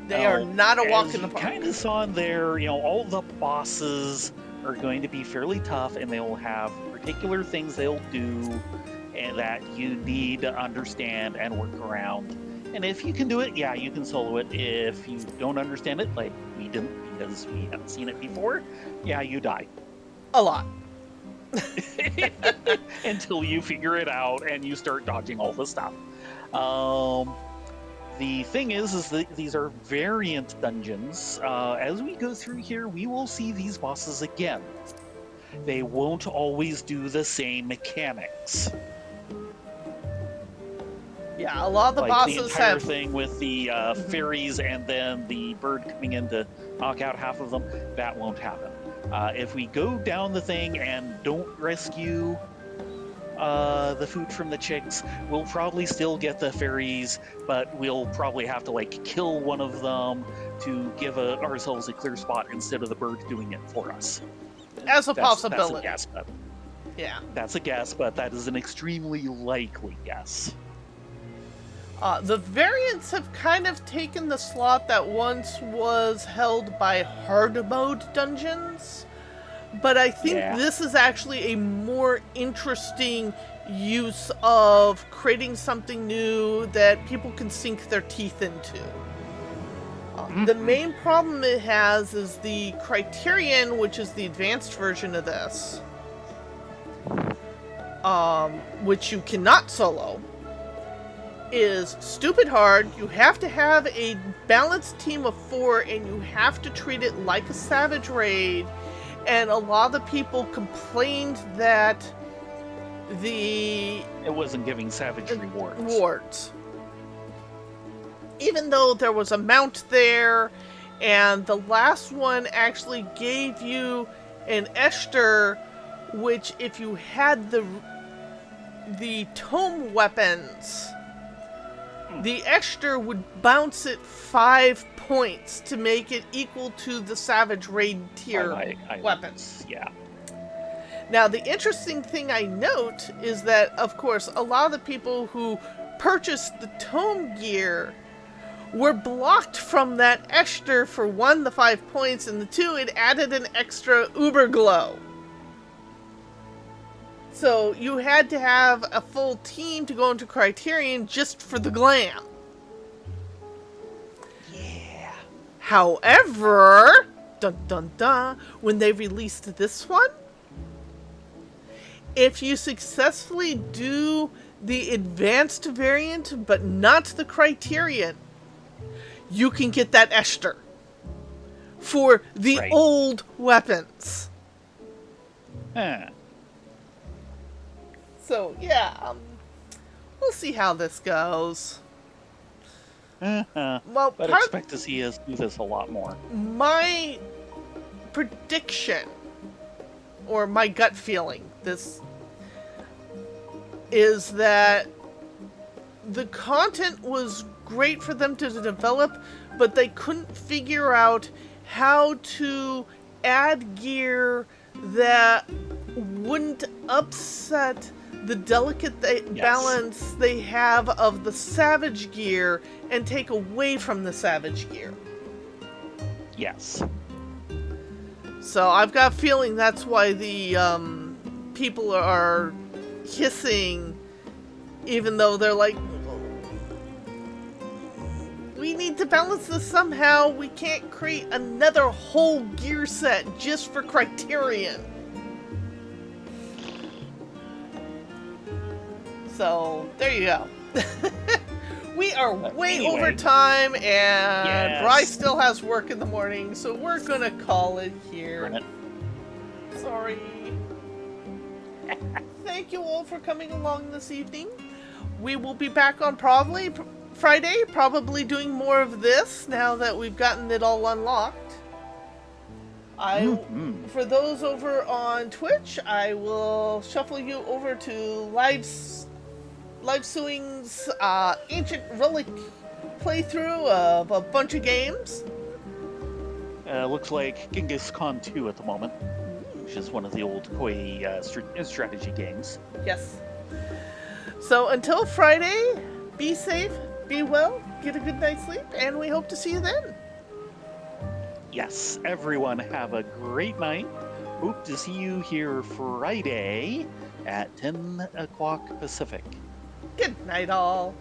They are not a walk in the park. Kind of saw in there, all the bosses are going to be fairly tough, and they will have particular things they'll do and that you need to understand and work around. And if you can do it, yeah, you can solo it. If you don't understand it, like we didn't because we haven't seen it before, yeah, you die. A lot. Until you figure it out and you start dodging all the stuff. The thing is that these are variant dungeons. As we go through here, we will see these bosses again. They won't always do the same mechanics. Yeah, Yeah, a lot of the like the bosses entire have... thing with the fairies and then the bird coming in to knock out half of them, that won't happen. If we go down the thing and don't rescue the food from the chicks, we'll probably still get the fairies, but we'll probably have to like kill one of them to give ourselves a clear spot instead of the bird doing it for us. As a possibility. That's a guess, but Yeah. that's a guess, but that is an extremely likely guess. The variants have kind of taken the slot that once was held by hard mode dungeons, but I think this is actually a more interesting use of creating something new that people can sink their teeth into. The main problem it has is the Criterion, which is the advanced version of this, which you cannot solo, is stupid hard. You have to have a balanced team of 4, and you have to treat it like a Savage Raid. And a lot of the people complained that it wasn't giving Savage rewards. Even though there was a mount there, and the last one actually gave you an Esther, which if you had the tome weapons, the Esther would bounce it 5 points to make it equal to the Savage Raid tier weapons. Yeah. Now, the interesting thing I note is that, of course, a lot of the people who purchased the tome gear were blocked from that Esther for 1, the 5 points, and the 2, it added an extra Uber Glow. So you had to have a full team to go into Criterion just for the glam. Yeah. However, dun dun dun, when they released this one, if you successfully do the advanced variant but not the Criterion, you can get that Esther for the old weapons. So, yeah, we'll see how this goes. Well, but expect to see us do this a lot more. My prediction, or my gut feeling, this is that the content was great for them to develop, but they couldn't figure out how to add gear that wouldn't upset the delicate balance they have of the Savage gear and take away from the Savage gear. Yes. So I've got a feeling that's why the people are hissing, even though they're like, we need to balance this somehow. We can't create another whole gear set just for Criterion. So, there you go. We are way over time, and Bryce still has work in the morning, so we're gonna call it here. Sorry. Thank you all for coming along this evening. We will be back on probably Friday, probably doing more of this now that we've gotten it all unlocked. For those over on Twitch, I will shuffle you over to Live Suing's Ancient Relic playthrough of a bunch of games. Looks like Genghis Khan 2 at the moment, which is one of the old Koei strategy games. Yes. So until Friday, be safe, be well, get a good night's sleep, and we hope to see you then. Yes, everyone have a great night. Hope to see you here Friday at 10 o'clock Pacific. Good night, all.